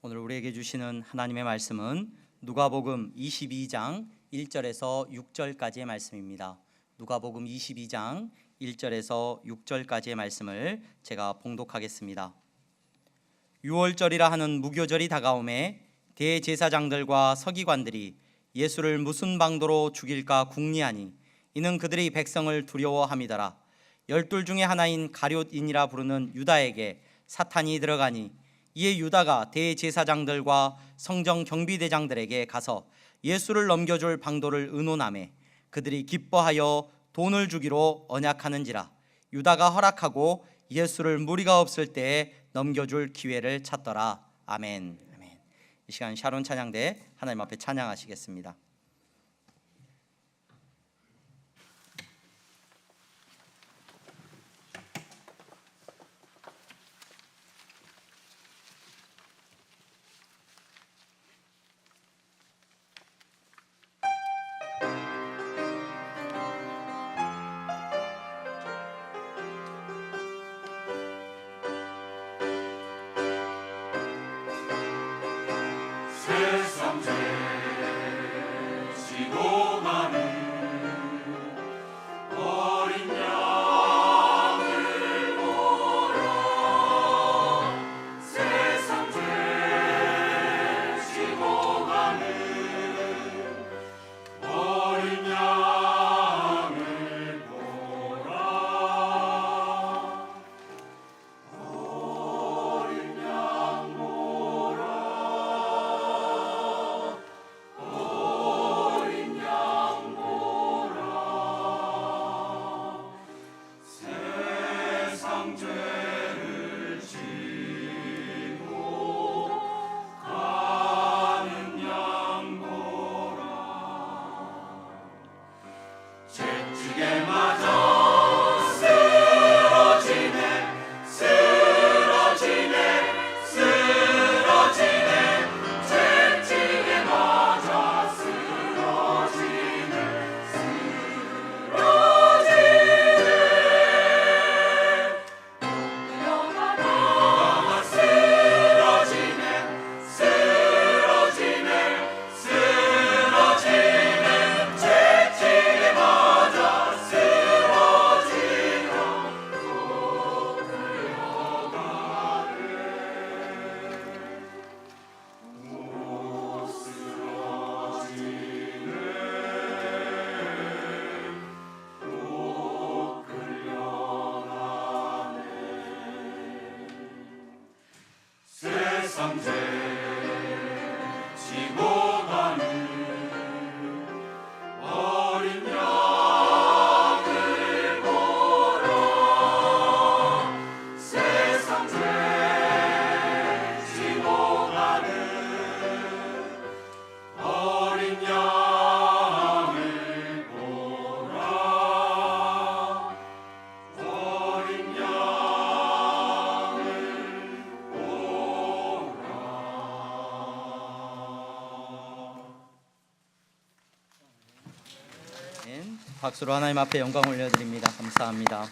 오늘 우리에게 주시는 하나님의 말씀은 누가복음 22장 1절에서 6절까지의 말씀입니다. 누가복음 22장 1절에서 6절까지의 말씀을 제가 봉독하겠습니다. 유월절이라 하는 무교절이 다가오매 대제사장들과 서기관들이 예수를 무슨 방도로 죽일까 궁리하니 이는 그들이 백성을 두려워함이더라. 12 중에 하나인 가룟인이라 부르는 유다에게 사탄이 들어가니 이에 유다가 대제사장들과 성정 경비대장들에게 가서 예수를 넘겨줄 방도를 의논하매 그들이 기뻐하여 돈을 주기로 언약하는지라. 유다가 허락하고 예수를 무리가 없을 때에 넘겨줄 기회를 찾더라. 아멘. 아멘. 이 시간 샤론 찬양대 하나님 앞에 찬양하시겠습니다. 세상 죄 지고 가는 어린 양을 보라. 세상 죄 지고 가는 어린 양을 보라. 어린 양 보라. 어린 양 보라. 세상 죄를 지고 가는 양 보라. 채찍에 맞아 쓰러지네. 쓰러지네. 쓰러지네. 채찍에 맞아 쓰러지네. 쓰러지네. 쓰러지네. 쓰러지네. 쓰러지네. 채찍에 맞아 쓰러지며 또 끌려가네. 못 쓰러지네. 또 끌려가네. 세상 죄 지고 가는 어린 양을 보라. 세상 죄 지고 가는 어린 양을 보라. 어린 양을 보라. 아멘. 박수로 하나님 앞에 영광 올려드립니다. 감사합니다.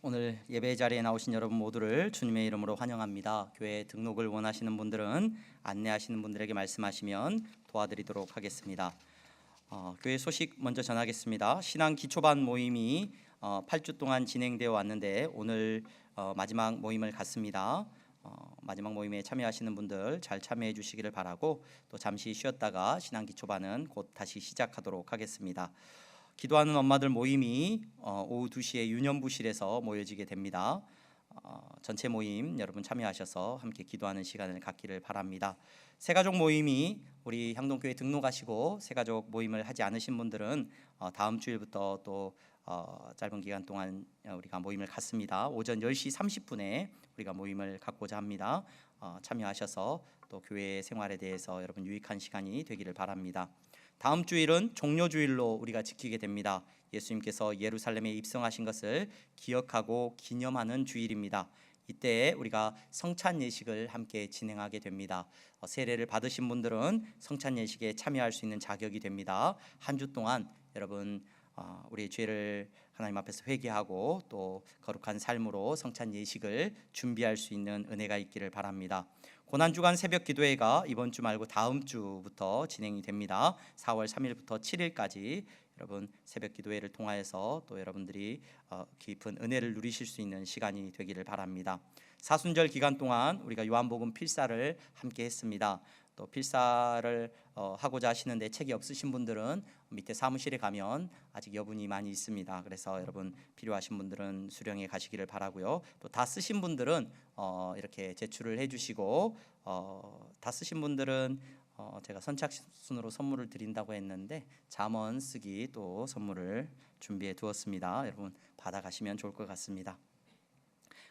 오늘 예배 자리에 나오신 여러분 모두를 주님의 이름으로 환영합니다. 교회 등록을 원하시는 분들은 안내하시는 분들에게 말씀하시면 도와드리도록 하겠습니다. 교회 소식 먼저 전하겠습니다. 신앙 기초반 모임이 8주 동안 진행되어 왔는데 오늘 마지막 모임을 갖습니다. 마지막 모임에 참여하시는 분들 잘 참여해 주시기를 바라고 또 잠시 쉬었다가 신앙 기초반은 곧 다시 시작하도록 하겠습니다. 기도하는 엄마들 모임이 오후 2시에 유년부실에서 모여지게 됩니다. 전체 모임 여러분 참여하셔서 함께 기도하는 시간을 갖기를 바랍니다. 새가족 모임이 우리 향동교회 등록하시고 새가족 모임을 하지 않으신 분들은 다음 주일부터 또 짧은 기간 동안 우리가 모임을 갖습니다. 오전 10시 30분에 우리가 모임을 갖고자 합니다. 참여하셔서 또 교회 생활에 대해서 여러분 유익한 시간이 되기를 바랍니다. 다음 주일은 종료주일로 우리가 지키게 됩니다. 예수님께서 예루살렘에 입성하신 것을 기억하고 기념하는 주일입니다. 이때 우리가 성찬 예식을 함께 진행하게 됩니다. 세례를 받으신 분들은 성찬 예식에 참여할 수 있는 자격이 됩니다. 한 주 동안 여러분 우리의 죄를 하나님 앞에서 회개하고 또 거룩한 삶으로 성찬 예식을 준비할 수 있는 은혜가 있기를 바랍니다. 고난주간 새벽 기도회가 이번 주 말고 다음 주부터 진행이 됩니다. 4월 3일부터 7일까지 여러분 새벽 기도회를 통하여서 또 여러분들이 깊은 은혜를 누리실 수 있는 시간이 되기를 바랍니다. 사순절 기간 동안 우리가 요한복음 필사를 함께 했습니다. 또 필사를 하고자 하시는데 책이 없으신 분들은 밑에 사무실에 가면 아직 여분이 많이 있습니다. 그래서 여러분 필요하신 분들은 수령해 가시기를 바라고요. 또 다 쓰신 분들은 이렇게 제출을 해주시고 다 쓰신 분들은 제가 선착순으로 선물을 드린다고 했는데 잠언 쓰기 또 선물을 준비해 두었습니다. 여러분 받아가시면 좋을 것 같습니다.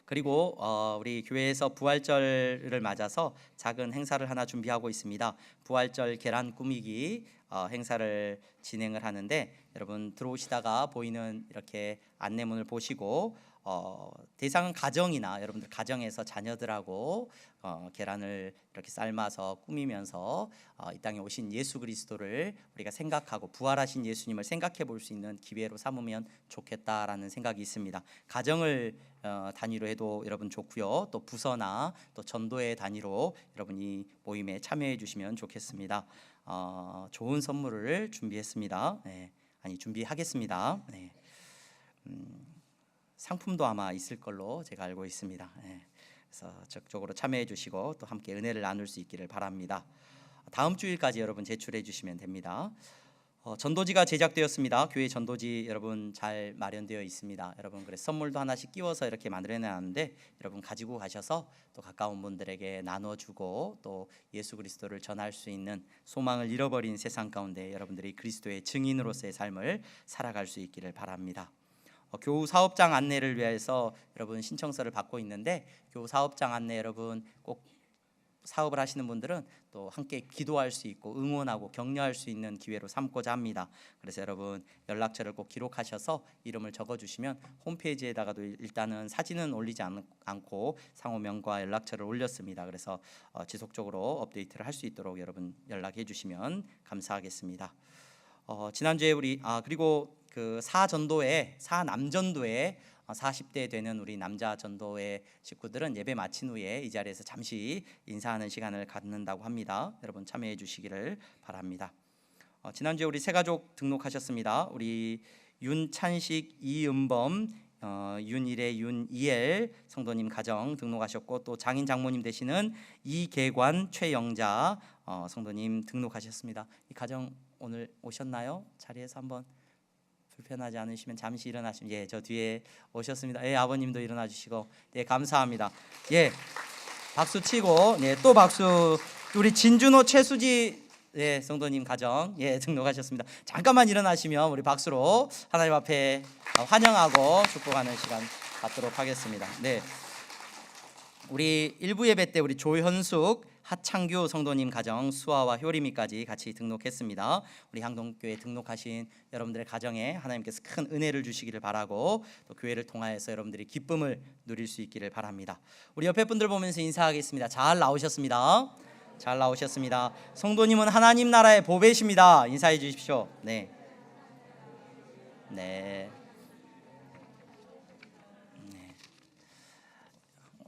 그리고 우리 교회에서 부활절을 맞아서 작은 행사를 하나 준비하고 있습니다. 부활절 계란 꾸미기 행사를 진행을 하는데 여러분 들어오시다가 보이는 이렇게 안내문을 보시고 대상은 가정이나 여러분들 가정에서 자녀들하고 계란을 이렇게 삶아서 꾸미면서 이 땅에 오신 예수 그리스도를 우리가 생각하고 부활하신 예수님을 생각해 볼 수 있는 기회로 삼으면 좋겠다라는 생각이 있습니다. 가정을 단위로 해도 여러분 좋고요. 또 부서나 또 전도의 단위로 여러분 이 모임에 참여해 주시면 좋겠습니다. 좋은 선물을 준비했습니다. 준비하겠습니다. 상품도 아마 있을 걸로 제가 알고 있습니다. 그래서 적극적으로 참여해 주시고 또 함께 은혜를 나눌 수 있기를 바랍니다. 다음 주일까지 여러분 제출해 주시면 됩니다. 전도지가 제작되었습니다. 교회 전도지 여러분 잘 마련되어 있습니다. 여러분 그래서 선물도 하나씩 끼워서 이렇게 만들어놨는데 여러분 가지고 가셔서 또 가까운 분들에게 나눠주고 또 예수 그리스도를 전할 수 있는 소망을 잃어버린 세상 가운데 여러분들이 그리스도의 증인으로서의 삶을 살아갈 수 있기를 바랍니다. 교우 사업장 안내를 위해서 여러분 신청서를 받고 있는데 교우 사업장 안내 여러분 꼭 사업을 하시는 분들은 또 함께 기도할 수 있고 응원하고 격려할 수 있는 기회로 삼고자 합니다. 그래서 여러분 연락처를 꼭 기록하셔서 이름을 적어주시면 홈페이지에다가도 일단은 사진은 올리지 않고 상호명과 연락처를 올렸습니다. 그래서 지속적으로 업데이트를 할 수 있도록 여러분 연락해 주시면 감사하겠습니다. 지난주에 우리 그리고 그 사남전도회 40대 되는 우리 남자 전도회 식구들은 예배 마친 후에 이 자리에서 잠시 인사하는 시간을 갖는다고 합니다. 여러분 참여해 주시기를 바랍니다. 지난주에 우리 새 가족 등록하셨습니다. 우리 윤찬식, 이은범, 윤일의 윤이엘 성도님 가정 등록하셨고 또 장인 장모님 되시는 이계관, 최영자 성도님 등록하셨습니다. 이 가정 오늘 오셨나요? 자리에서 한번 불편하지 않으시면 잠시 일어나시면 저 뒤에 오셨습니다. 아버님도 일어나 주시고 감사합니다. 박수 치고 또 박수. 우리 진준호, 최수지 성도님 가정 등록하셨습니다. 잠깐만 일어나시면 우리 박수로 하나님 앞에 환영하고 축복하는 시간 갖도록 하겠습니다. 우리 일부 예배 때 우리 조현숙, 하창규 성도님 가정 수아와 효림이까지 같이 등록했습니다. 우리 향동교회 등록하신 여러분들의 가정에 하나님께서 큰 은혜를 주시기를 바라고 또 교회를 통하여서 여러분들이 기쁨을 누릴 수 있기를 바랍니다. 우리 옆에 분들 보면서 인사하겠습니다. 잘 나오셨습니다. 잘 나오셨습니다. 성도님은 하나님 나라의 보배십니다. 인사해 주십시오. 네.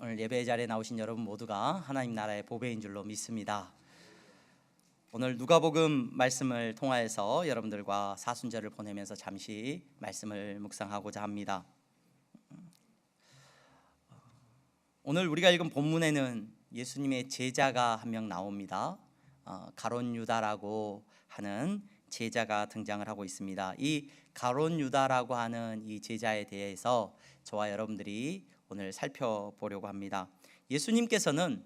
오늘 예배 자리에 나오신 여러분 모두가 하나님 나라의 보배인 줄로 믿습니다. 오늘 누가복음 말씀을 통하여서 여러분들과 사순절을 보내면서 잠시 말씀을 묵상하고자 합니다. 오늘 우리가 읽은 본문에는 예수님의 제자가 한 명 나옵니다. 가룟 유다라고 하는 제자가 등장을 하고 있습니다. 이 가룟 유다라고 하는 이 제자에 대해서 저와 여러분들이 오늘 살펴보려고 합니다. 예수님께서는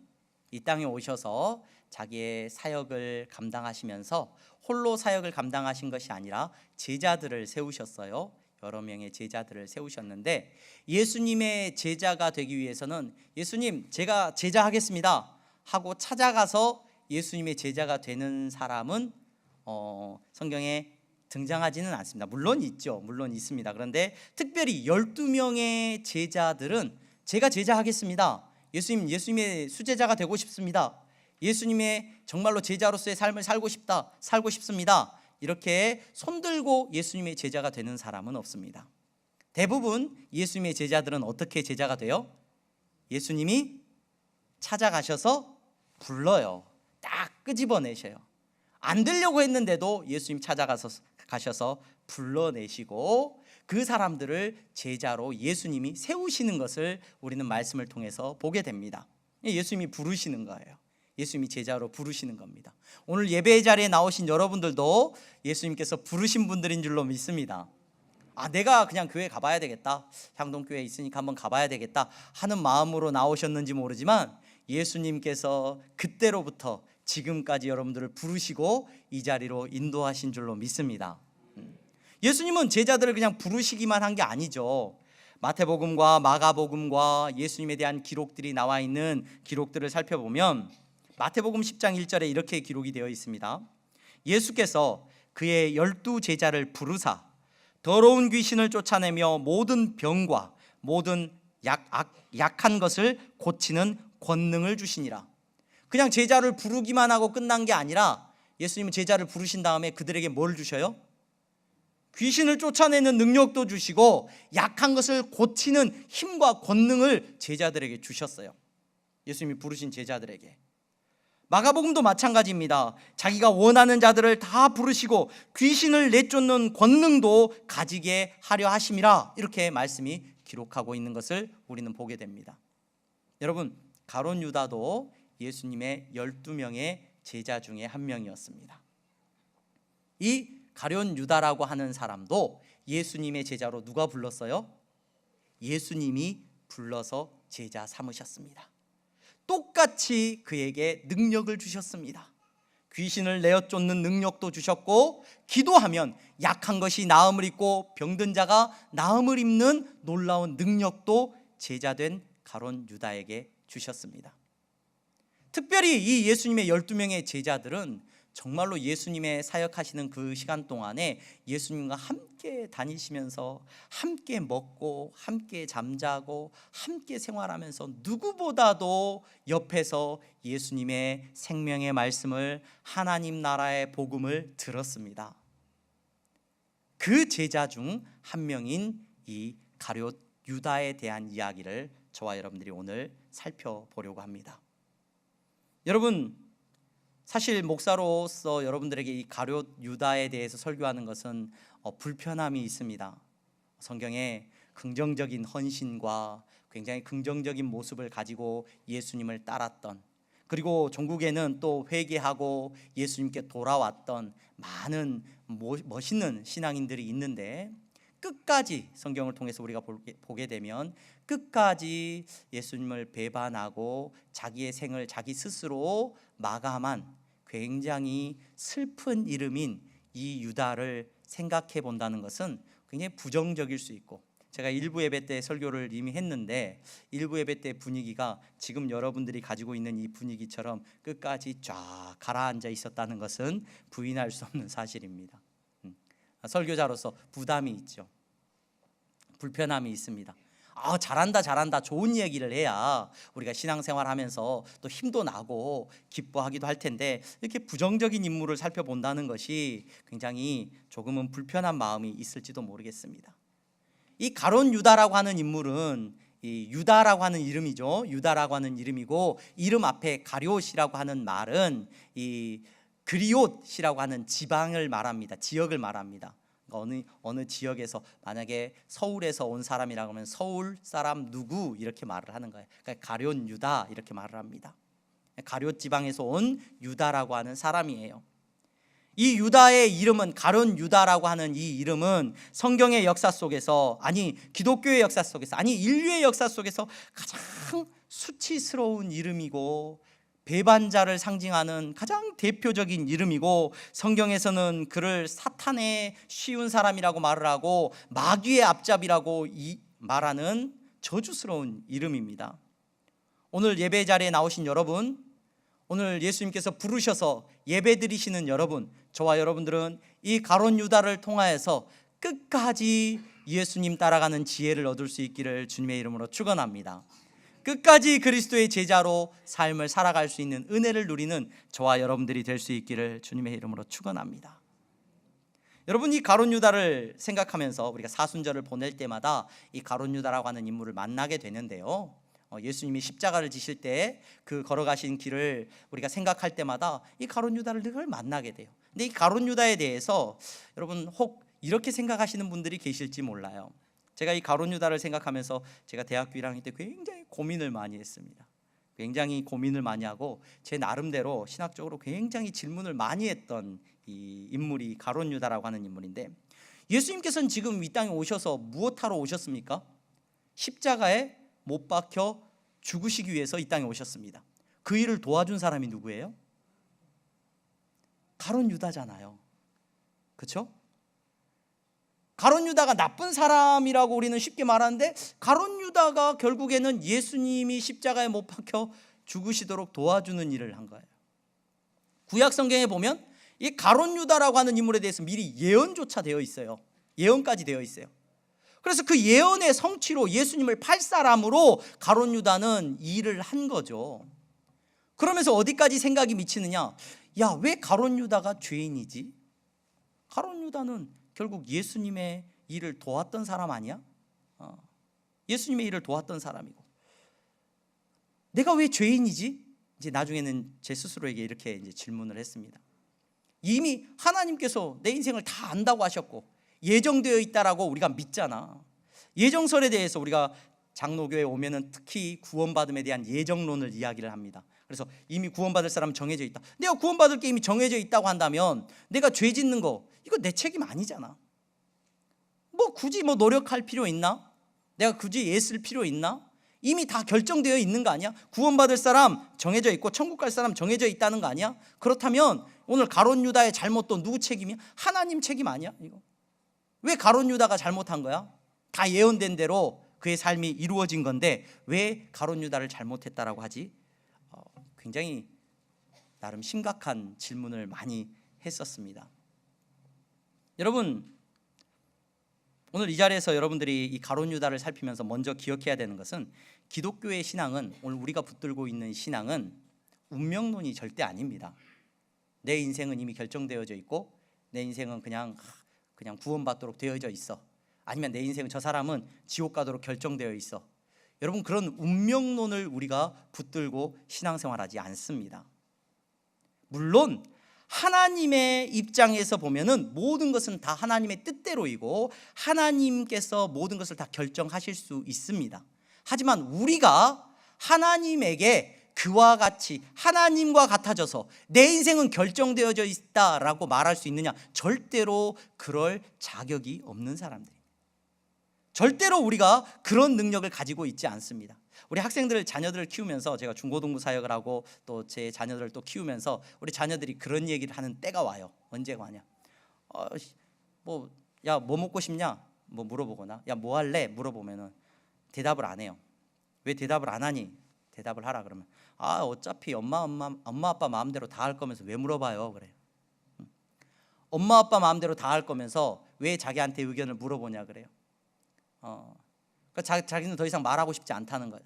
이 땅에 오셔서 자기의 사역을 감당하시면서 홀로 사역을 감당하신 것이 아니라 제자들을 세우셨어요. 여러 명의 제자들을 세우셨는데 예수님의 제자가 되기 위해서는 예수님 제가 제자하겠습니다 하고 찾아가서 예수님의 제자가 되는 사람은 성경에 등장하지는 않습니다. 물론 있죠. 물론 있습니다. 그런데 특별히 12명의 제자들은 제가 제자하겠습니다. 예수님의 수제자가 되고 싶습니다. 예수님의 정말로 제자로서의 삶을 살고 싶습니다. 이렇게 손들고 예수님의 제자가 되는 사람은 없습니다. 대부분 예수님의 제자들은 어떻게 제자가 돼요? 예수님이 찾아가셔서 불러요. 딱 끄집어내셔요. 안 되려고 했는데도 예수님 가셔서 불러내시고 그 사람들을 제자로 예수님이 세우시는 것을 우리는 말씀을 통해서 보게 됩니다. 예수님이 부르시는 거예요. 예수님이 제자로 부르시는 겁니다. 오늘 예배 자리에 나오신 여러분들도 예수님께서 부르신 분들인 줄로 믿습니다. 내가 그냥 교회 가봐야 되겠다, 향동교회 있으니까 한번 가봐야 되겠다 하는 마음으로 나오셨는지 모르지만 예수님께서 그때로부터 지금까지 여러분들을 부르시고 이 자리로 인도하신 줄로 믿습니다. 예수님은 제자들을 그냥 부르시기만 한 게 아니죠. 마태복음과 마가복음과 예수님에 대한 기록들이 나와 있는 기록들을 살펴보면 마태복음 10장 1절에 이렇게 기록이 되어 있습니다. 예수께서 그의 12 제자를 부르사 더러운 귀신을 쫓아내며 모든 병과 모든 약한 것을 고치는 권능을 주시니라. 그냥 제자를 부르기만 하고 끝난 게 아니라 예수님은 제자를 부르신 다음에 그들에게 뭘 주셔요? 귀신을 쫓아내는 능력도 주시고 약한 것을 고치는 힘과 권능을 제자들에게 주셨어요. 예수님이 부르신 제자들에게. 마가복음도 마찬가지입니다. 자기가 원하는 자들을 다 부르시고 귀신을 내쫓는 권능도 가지게 하려 하심이라, 이렇게 말씀이 기록하고 있는 것을 우리는 보게 됩니다. 여러분, 가룟 유다도 예수님의 12명의 제자 중에 한 명이었습니다. 이 가룟 유다라고 하는 사람도 예수님의 제자로 누가 불렀어요? 예수님이 불러서 제자 삼으셨습니다. 똑같이 그에게 능력을 주셨습니다. 귀신을 내어 쫓는 능력도 주셨고 기도하면 약한 것이 나음을 입고 병든 자가 나음을 입는 놀라운 능력도 제자된 가룟 유다에게 주셨습니다. 특별히 이 예수님의 12명의 제자들은 정말로 예수님의 사역하시는 그 시간 동안에 예수님과 함께 다니시면서 함께 먹고 함께 잠자고 함께 생활하면서 누구보다도 옆에서 예수님의 생명의 말씀을, 하나님 나라의 복음을 들었습니다. 그 제자 중 한 명인 이 가룟 유다에 대한 이야기를 저와 여러분들이 오늘 살펴보려고 합니다. 여러분, 사실 목사로서 여러분들에게 이 가룟 유다에 대해서 설교하는 것은 불편함이 있습니다. 성경에 긍정적인 헌신과 굉장히 긍정적인 모습을 가지고 예수님을 따랐던, 그리고 종국에는 또 회개하고 예수님께 돌아왔던 많은 멋있는 신앙인들이 있는데, 끝까지 성경을 통해서 우리가 보게 되면 끝까지 예수님을 배반하고 자기의 생을 자기 스스로 마감한 굉장히 슬픈 이름인 이 유다를 생각해 본다는 것은 굉장히 부정적일 수 있고, 제가 일부 예배 때 설교를 이미 했는데 일부 예배 때 분위기가 지금 여러분들이 가지고 있는 이 분위기처럼 끝까지 쫙 가라앉아 있었다는 것은 부인할 수 없는 사실입니다. 설교자로서 부담이 있죠. 불편함이 있습니다. 잘한다 좋은 얘기를 해야 우리가 신앙생활하면서 또 힘도 나고 기뻐하기도 할 텐데, 이렇게 부정적인 인물을 살펴본다는 것이 굉장히 조금은 불편한 마음이 있을지도 모르겠습니다. 이 가룟 유다라고 하는 인물은 이 유다라고 하는 이름이죠. 유다라고 하는 이름이고, 이름 앞에 가룟이라고 하는 말은 이 그리옷이라고 하는 지방을 말합니다. 지역을 말합니다. 어느 지역에서, 만약에 서울에서 온 사람이라고 하면 서울 사람 누구 이렇게 말을 하는 거예요. 그러니까 가룟 유다 이렇게 말을 합니다. 가룟 지방에서 온 유다라고 하는 사람이에요. 이 유다의 이름은, 가룟 유다라고 하는 이 이름은 성경의 역사 속에서, 아니 기독교의 역사 속에서, 아니 인류의 역사 속에서 가장 수치스러운 이름이고 배반자를 상징하는 가장 대표적인 이름이고, 성경에서는 그를 사탄의 쉬운 사람이라고 말을 하고 마귀의 앞잡이라고 말하는 저주스러운 이름입니다. 오늘 예배 자리에 나오신 여러분, 오늘 예수님께서 부르셔서 예배 드리시는 여러분, 저와 여러분들은 이 가룟 유다를 통하여서 끝까지 예수님 따라가는 지혜를 얻을 수 있기를 주님의 이름으로 축원합니다. 끝까지 그리스도의 제자로 삶을 살아갈 수 있는 은혜를 누리는 저와 여러분들이 될 수 있기를 주님의 이름으로 축원합니다. 여러분, 이 가룟 유다를 생각하면서 우리가 사순절을 보낼 때마다 이 가룟 유다라고 하는 인물을 만나게 되는데요. 예수님이 십자가를 지실 때 그 걸어가신 길을 우리가 생각할 때마다 이 가룟 유다를 늘 만나게 돼요. 근데 이 가룟 유다에 대해서 여러분 혹 이렇게 생각하시는 분들이 계실지 몰라요. 제가 이 가룟 유다를 생각하면서 제가 대학교 1학년 때 굉장히 고민을 많이 했습니다. 굉장히 고민을 많이 하고 제 나름대로 신학적으로 굉장히 질문을 많이 했던 이 인물이 가룟 유다라고 하는 인물인데, 예수님께서는 지금 이 땅에 오셔서 무엇하러 오셨습니까? 십자가에 못 박혀 죽으시기 위해서 이 땅에 오셨습니다. 그 일을 도와준 사람이 누구예요? 가룟 유다잖아요. 그렇죠? 가룟 유다가 나쁜 사람이라고 우리는 쉽게 말하는데, 가룟 유다가 결국에는 예수님이 십자가에 못 박혀 죽으시도록 도와주는 일을 한 거예요. 구약 성경에 보면 이 가룟 유다라고 하는 인물에 대해서 미리 예언조차 되어 있어요. 예언까지 되어 있어요. 그래서 그 예언의 성취로 예수님을 팔 사람으로 가룟 유다는 일을 한 거죠. 그러면서 어디까지 생각이 미치느냐? 야, 왜 가룟 유다가 죄인이지? 가룟 유다는 결국 예수님의 일을 도왔던 사람 아니야? 예수님의 일을 도왔던 사람이고, 내가 왜 죄인이지? 이제 나중에는 제 스스로에게 이렇게 이제 질문을 했습니다. 이미 하나님께서 내 인생을 다 안다고 하셨고 예정되어 있다라고 우리가 믿잖아. 예정설에 대해서 우리가 장로교에 오면은 특히 구원받음에 대한 예정론을 이야기를 합니다. 그래서 이미 구원받을 사람은 정해져 있다. 내가 구원받을 게 이미 정해져 있다고 한다면 내가 죄 짓는 거 이거 내 책임 아니잖아. 뭐 굳이 뭐 노력할 필요 있나? 내가 굳이 애쓸 필요 있나? 이미 다 결정되어 있는 거 아니야? 구원받을 사람 정해져 있고 천국 갈 사람 정해져 있다는 거 아니야? 그렇다면 오늘 가룟 유다의 잘못도 누구 책임이야? 하나님 책임 아니야? 이거 왜 가룟 유다가 잘못한 거야? 다 예언된 대로 그의 삶이 이루어진 건데 왜 가룟 유다를 잘못했다라고 하지? 굉장히 나름 심각한 질문을 많이 했었습니다. 여러분, 오늘 이 자리에서 여러분들이 이 가룟 유다를 살피면서 먼저 기억해야 되는 것은, 기독교의 신앙은, 오늘 우리가 붙들고 있는 신앙은 운명론이 절대 아닙니다. 내 인생은 이미 결정되어져 있고 내 인생은 그냥 구원받도록 되어져 있어, 아니면 내 인생은 저 사람은 지옥 가도록 결정되어 있어. 여러분, 그런 운명론을 우리가 붙들고 신앙생활하지 않습니다. 물론 하나님의 입장에서 보면은 모든 것은 다 하나님의 뜻대로이고 하나님께서 모든 것을 다 결정하실 수 있습니다. 하지만 우리가 하나님에게 그와 같이 하나님과 같아져서 내 인생은 결정되어져 있다라고 말할 수 있느냐? 절대로 그럴 자격이 없는 사람들. 절대로 우리가 그런 능력을 가지고 있지 않습니다. 우리 학생들 자녀들을 키우면서 제가 중고등부 사역을 하고 또 제 자녀들을 또 키우면서 우리 자녀들이 그런 얘기를 하는 때가 와요. 언제가 와냐? 뭐 먹고 싶냐? 뭐 물어보거나 야 뭐 할래? 물어보면은 대답을 안 해요. 왜 대답을 안 하니? 대답을 하라 그러면 어차피 엄마 아빠 마음대로 다 할 거면서 왜 물어봐요? 그래요. 엄마 아빠 마음대로 다 할 거면서 왜 자기한테 의견을 물어보냐 그래요. 그러니까 자기는 더 이상 말하고 싶지 않다는 거예요.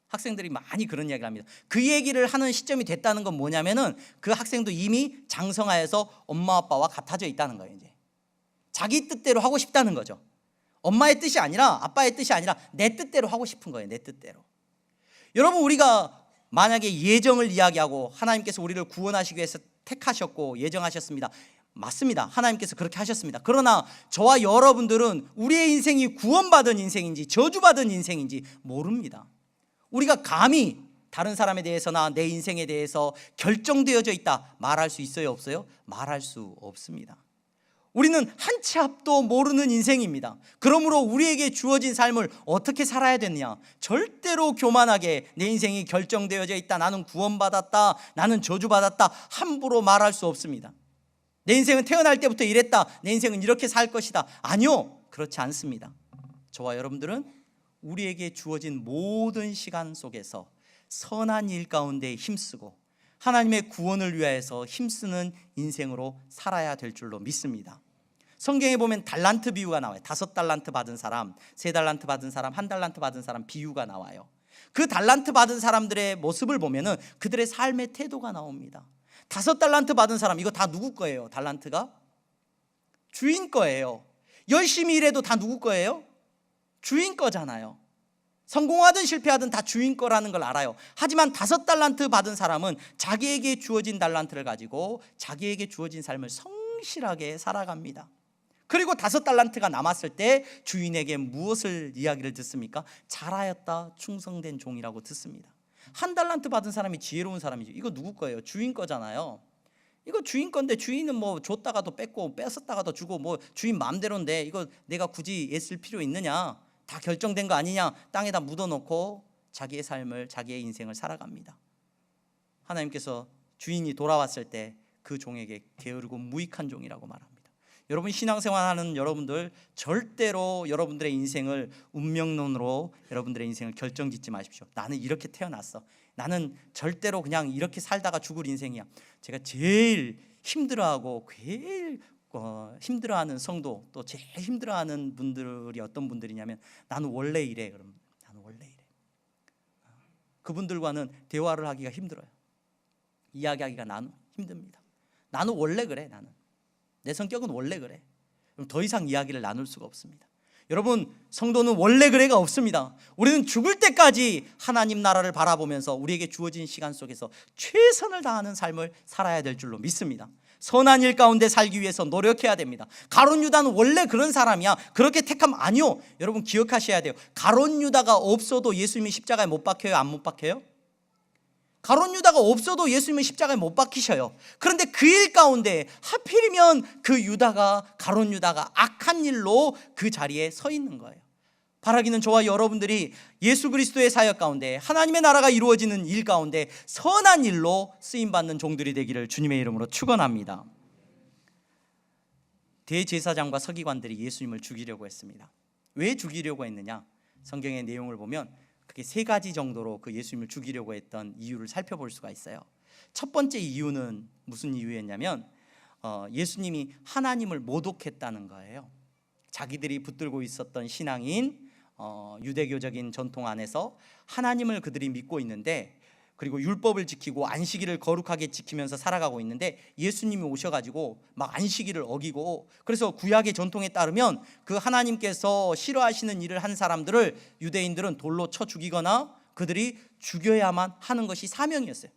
학생들이 많이 그런 이야기를 합니다. 그 얘기를 하는 시점이 됐다는 건 뭐냐면은 그 학생도 이미 장성하여서 엄마 아빠와 같아져 있다는 거예요. 이제 자기 뜻대로 하고 싶다는 거죠. 엄마의 뜻이 아니라 아빠의 뜻이 아니라 내 뜻대로 하고 싶은 거예요. 내 뜻대로. 여러분, 우리가 만약에 예정을 이야기하고 하나님께서 우리를 구원하시기 위해서 택하셨고 예정하셨습니다. 맞습니다. 하나님께서 그렇게 하셨습니다. 그러나 저와 여러분들은 우리의 인생이 구원받은 인생인지 저주받은 인생인지 모릅니다. 우리가 감히 다른 사람에 대해서나 내 인생에 대해서 결정되어져 있다 말할 수 있어요? 없어요? 말할 수 없습니다. 우리는 한 치 앞도 모르는 인생입니다. 그러므로 우리에게 주어진 삶을 어떻게 살아야 되느냐? 절대로 교만하게 내 인생이 결정되어져 있다, 나는 구원받았다, 나는 저주받았다 함부로 말할 수 없습니다. 내 인생은 태어날 때부터 이랬다, 내 인생은 이렇게 살 것이다. 아니요, 그렇지 않습니다. 저와 여러분들은 우리에게 주어진 모든 시간 속에서 선한 일 가운데 힘쓰고 하나님의 구원을 위하여서 힘쓰는 인생으로 살아야 될 줄로 믿습니다. 성경에 보면 달란트 비유가 나와요. 5달란트 받은 사람, 3달란트 받은 사람, 1달란트 받은 사람 비유가 나와요. 그 달란트 받은 사람들의 모습을 보면은 그들의 삶의 태도가 나옵니다. 5달란트 받은 사람, 이거 다 누구 거예요? 달란트가 주인 거예요. 열심히 일해도 다 누구 거예요? 주인 거잖아요. 성공하든 실패하든 다 주인 거라는 걸 알아요. 하지만 5달란트 받은 사람은 자기에게 주어진 달란트를 가지고 자기에게 주어진 삶을 성실하게 살아갑니다. 그리고 5달란트가 남았을 때 주인에게 무엇을 이야기를 듣습니까? 잘하였다, 충성된 종이라고 듣습니다. 1달란트 받은 사람이 지혜로운 사람이죠. 이거 누구 거예요? 주인 거잖아요. 이거 주인 건데 주인은 뭐 줬다가도 뺏고 뺏었다가도 주고 뭐 주인 마음대로인데 이거 내가 굳이 애쓸 필요 있느냐? 다 결정된 거 아니냐? 땅에다 묻어놓고 자기의 삶을, 자기의 인생을 살아갑니다. 하나님께서 주인이 돌아왔을 때 그 종에게 게으르고 무익한 종이라고 말합니다. 여러분, 신앙생활하는 여러분들 절대로 여러분들의 인생을 운명론으로 여러분들의 인생을 결정짓지 마십시오. 나는 이렇게 태어났어. 나는 절대로 그냥 이렇게 살다가 죽을 인생이야. 제가 제일 힘들어하고 제일 힘들어하는 성도, 또 제일 힘들어하는 분들이 어떤 분들이냐면 나는 원래 이래. 그럼 나는 원래 이래. 그분들과는 대화를 하기가 힘들어요. 이야기하기가 나는 힘듭니다. 나는 원래 그래. 나는 내 성격은 원래 그래. 그럼 더 이상 이야기를 나눌 수가 없습니다. 여러분, 성도는 원래 그래가 없습니다. 우리는 죽을 때까지 하나님 나라를 바라보면서 우리에게 주어진 시간 속에서 최선을 다하는 삶을 살아야 될 줄로 믿습니다. 선한 일 가운데 살기 위해서 노력해야 됩니다. 가룟 유다는 원래 그런 사람이야. 그렇게 택하면 아니요. 여러분 기억하셔야 돼요. 가룟 유다가 없어도 예수님이 십자가에 못 박혀요? 안 못 박혀요? 가룟 유다가 없어도 예수님은 십자가에 못 박히셔요. 그런데 그 일 가운데 하필이면 그 유다가, 가룟 유다가 악한 일로 그 자리에 서 있는 거예요. 바라기는 저와 여러분들이 예수 그리스도의 사역 가운데 하나님의 나라가 이루어지는 일 가운데 선한 일로 쓰임받는 종들이 되기를 주님의 이름으로 축원합니다. 대제사장과 서기관들이 예수님을 죽이려고 했습니다. 왜 죽이려고 했느냐? 성경의 내용을 보면 그게 3가지 정도로 그 예수님을 죽이려고 했던 이유를 살펴볼 수가 있어요. 첫 번째 이유는 무슨 이유였냐면 예수님이 하나님을 모독했다는 거예요. 자기들이 붙들고 있었던 신앙인 유대교적인 전통 안에서 하나님을 그들이 믿고 있는데, 그리고 율법을 지키고 안식일을 거룩하게 지키면서 살아가고 있는데 예수님이 오셔가지고 막 안식일을 어기고, 그래서 구약의 전통에 따르면 그 하나님께서 싫어하시는 일을 한 사람들을 유대인들은 돌로 쳐 죽이거나 그들이 죽여야만 하는 것이 사명이었어요.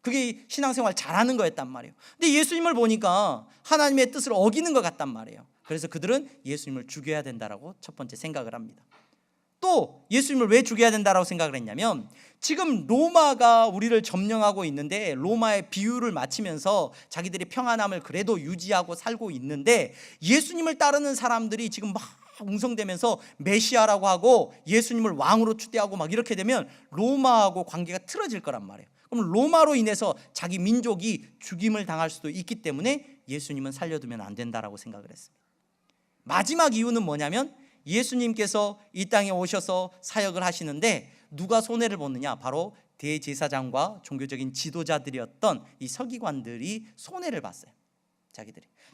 그게 신앙생활 잘하는 거였단 말이에요. 근데 예수님을 보니까 하나님의 뜻을 어기는 것 같단 말이에요. 그래서 그들은 예수님을 죽여야 된다라고 첫 번째 생각을 합니다. 또 예수님을 왜 죽여야 된다라고 생각을 했냐면, 지금 로마가 우리를 점령하고 있는데 로마의 비유를 마치면서 자기들이 평안함을 그래도 유지하고 살고 있는데, 예수님을 따르는 사람들이 지금 막 웅성대면서 메시아라고 하고 예수님을 왕으로 추대하고 막 이렇게 되면 로마하고 관계가 틀어질 거란 말이에요. 그럼 로마로 인해서 자기 민족이 죽임을 당할 수도 있기 때문에 예수님은 살려두면 안 된다라고 생각을 했습니다. 마지막 이유는 뭐냐면, 예수님께서 이 땅에 오셔서 사역을 하시는데 누가 손해를 보느냐? 바로 대제사장과 종교적인 지도자들이었던 이 서기관들이 손해를 봤어요.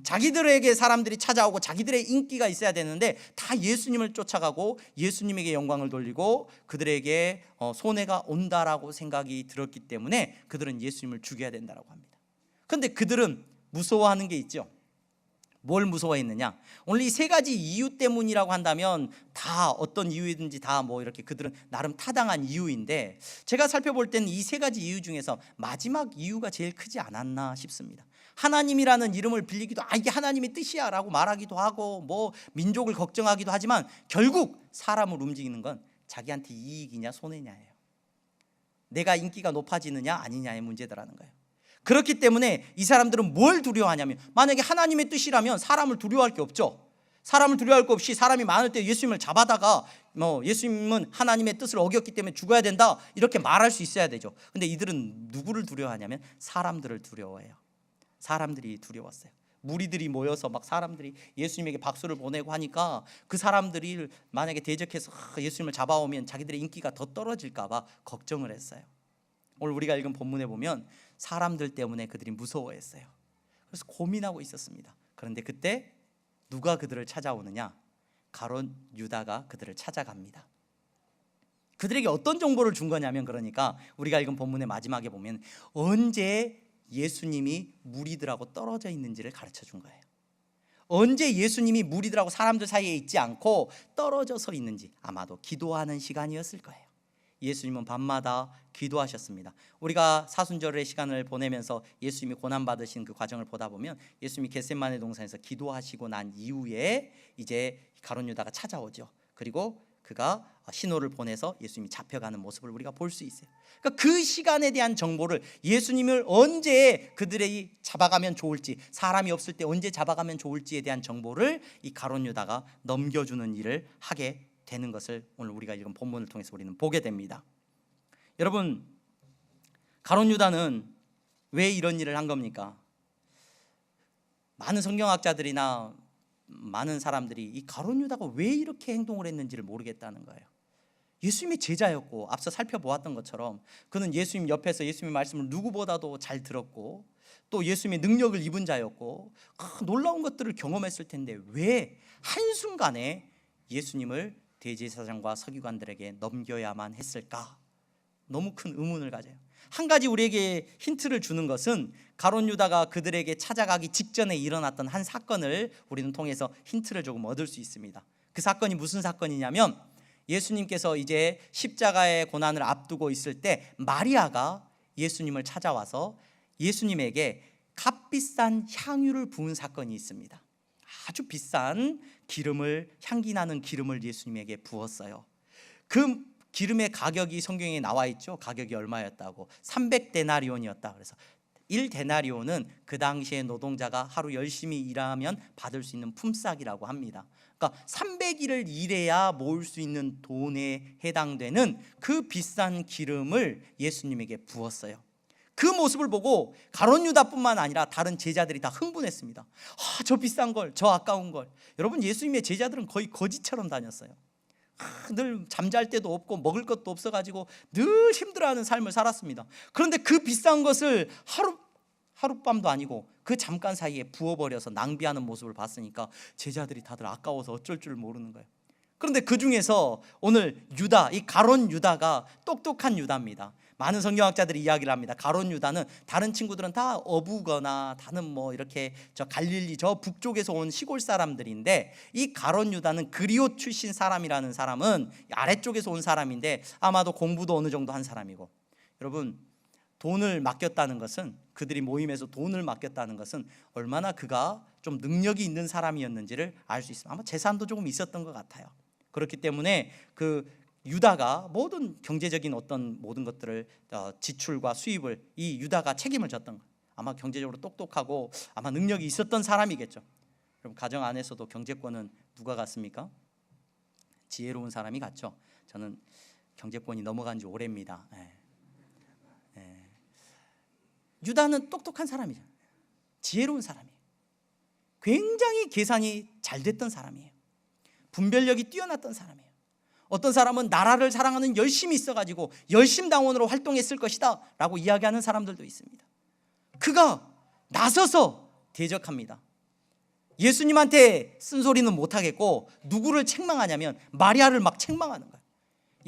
자기들에게 사람들이 찾아오고 자기들의 인기가 있어야 되는데 다 예수님을 쫓아가고 예수님에게 영광을 돌리고 그들에게 손해가 온다라고 생각이 들었기 때문에 그들은 예수님을 죽여야 된다라고 합니다. 그런데 그들은 무서워하는 게 있죠. 뭘 무서워했느냐? 오늘 이 3가지 이유 때문이라고 한다면 다 어떤 이유든지 다 뭐 이렇게 그들은 나름 타당한 이유인데, 제가 살펴볼 때는 이 3가지 이유 중에서 마지막 이유가 제일 크지 않았나 싶습니다. 하나님이라는 이름을 빌리기도, 이게 하나님의 뜻이야 라고 말하기도 하고 뭐 민족을 걱정하기도 하지만 결국 사람을 움직이는 건 자기한테 이익이냐 손해냐예요. 내가 인기가 높아지느냐 아니냐의 문제더라는 거예요. 그렇기 때문에 이 사람들은 뭘 두려워하냐면, 만약에 하나님의 뜻이라면 사람을 두려워할 게 없죠. 사람을 두려워할 거 없이 사람이 많을 때 예수님을 잡아다가 예수님은 하나님의 뜻을 어겼기 때문에 죽어야 된다 이렇게 말할 수 있어야 되죠. 근데 이들은 누구를 두려워하냐면 사람들을 두려워해요. 사람들이 두려웠어요. 무리들이 모여서 막 사람들이 예수님에게 박수를 보내고 하니까 그 사람들이 만약에 대적해서 예수님을 잡아오면 자기들의 인기가 더 떨어질까 봐 걱정을 했어요. 오늘 우리가 읽은 본문에 보면 사람들 때문에 그들이 무서워했어요. 그래서 고민하고 있었습니다. 그런데 그때 누가 그들을 찾아오느냐? 가룟 유다가 그들을 찾아갑니다. 그들에게 어떤 정보를 준 거냐면, 그러니까 우리가 읽은 본문의 마지막에 보면 언제 예수님이 무리들하고 떨어져 있는지를 가르쳐 준 거예요. 언제 예수님이 무리들하고 사람들 사이에 있지 않고 떨어져서 있는지 아마도 기도하는 시간이었을 거예요. 예수님은 밤마다 기도하셨습니다. 우리가 사순절의 시간을 보내면서 예수님이 고난받으신 그 과정을 보다 보면 예수님이 겟세마네 동산에서 기도하시고 난 이후에 이제 가룟 유다가 찾아오죠. 그리고 그가 신호를 보내서 예수님이 잡혀가는 모습을 우리가 볼 수 있어요. 그러니까 그 시간에 대한 정보를, 예수님을 언제 그들이 잡아가면 좋을지, 사람이 없을 때 언제 잡아가면 좋을지에 대한 정보를 이 가룟 유다가 넘겨주는 일을 하게 되는 것을 오늘 우리가 읽은 본문을 통해서 우리는 보게 됩니다. 여러분, 가룟 유다는 왜 이런 일을 한 겁니까? 많은 성경학자들이나 많은 사람들이 이 가룟 유다가 왜 이렇게 행동을 했는지를 모르겠다는 거예요. 예수님의 제자였고 앞서 살펴보았던 것처럼 그는 예수님 옆에서 예수님의 말씀을 누구보다도 잘 들었고 또 예수님의 능력을 입은 자였고 놀라운 것들을 경험했을 텐데 왜 한순간에 예수님을 대제사장과 서기관들에게 넘겨야만 했을까? 너무 큰 의문을 가져요. 한 가지 우리에게 힌트를 주는 것은 가룟 유다가 그들에게 찾아가기 직전에 일어났던 한 사건을 우리는 통해서 힌트를 조금 얻을 수 있습니다. 그 사건이 무슨 사건이냐면 예수님께서 이제 십자가의 고난을 앞두고 있을 때 마리아가 예수님을 찾아와서 예수님에게 값비싼 향유를 부은 사건이 있습니다. 아주 비싼 기름을, 향기 나는 기름을 예수님에게 부었어요. 그 기름의 가격이 성경에 나와 있죠. 가격이 얼마였다고? 300데나리온이었다. 그래서 1데나리온은 그 당시에 노동자가 하루 열심히 일하면 받을 수 있는 품삯이라고 합니다. 그러니까 300일을 일해야 모을 수 있는 돈에 해당되는 그 비싼 기름을 예수님에게 부었어요. 그 모습을 보고 가룟 유다뿐만 아니라 다른 제자들이 다 흥분했습니다. 저 비싼 걸, 저 아까운 걸. 여러분, 예수님의 제자들은 거의 거지처럼 다녔어요. 늘 잠잘 때도 없고 먹을 것도 없어가지고 늘 힘들어하는 삶을 살았습니다. 그런데 그 비싼 것을 하룻밤도 아니고 그 잠깐 사이에 부어버려서 낭비하는 모습을 봤으니까 제자들이 다들 아까워서 어쩔 줄 모르는 거예요. 그런데 그 중에서 오늘 유다, 이 가룟 유다가 똑똑한 유다입니다. 많은 성경학자들이 이야기를 합니다. 가룟 유다는 다른 친구들은 다 어부거나 다는 뭐 이렇게 저 갈릴리 저 북쪽에서 온 시골 사람들인데 이 가룟 유다는 그리옷 출신 사람이라는 사람은 아래쪽에서 온 사람인데 아마도 공부도 어느 정도 한 사람이고, 여러분, 돈을 맡겼다는 것은, 그들이 모임에서 돈을 맡겼다는 것은 얼마나 그가 좀 능력이 있는 사람이었는지를 알 수 있습니다. 아마 재산도 조금 있었던 것 같아요. 그렇기 때문에 그 유다가 모든 경제적인 어떤 모든 것들을 지출과 수입을 이 유다가 책임을 졌던 거예요. 아마 경제적으로 똑똑하고 아마 능력이 있었던 사람이겠죠. 그럼 가정 안에서도 경제권은 누가 갖습니까? 지혜로운 사람이 갖죠. 저는 경제권이 넘어간 지 오래입니다. 유다는 똑똑한 사람이죠. 지혜로운 사람이에요. 굉장히 계산이 잘 됐던 사람이에요. 분별력이 뛰어났던 사람이에요. 어떤 사람은 나라를 사랑하는 열심이 있어가지고 열심당원으로 활동했을 것이다 라고 이야기하는 사람들도 있습니다. 그가 나서서 대적합니다. 예수님한테 쓴소리는 못하겠고 누구를 책망하냐면 마리아를 막 책망하는 거예요.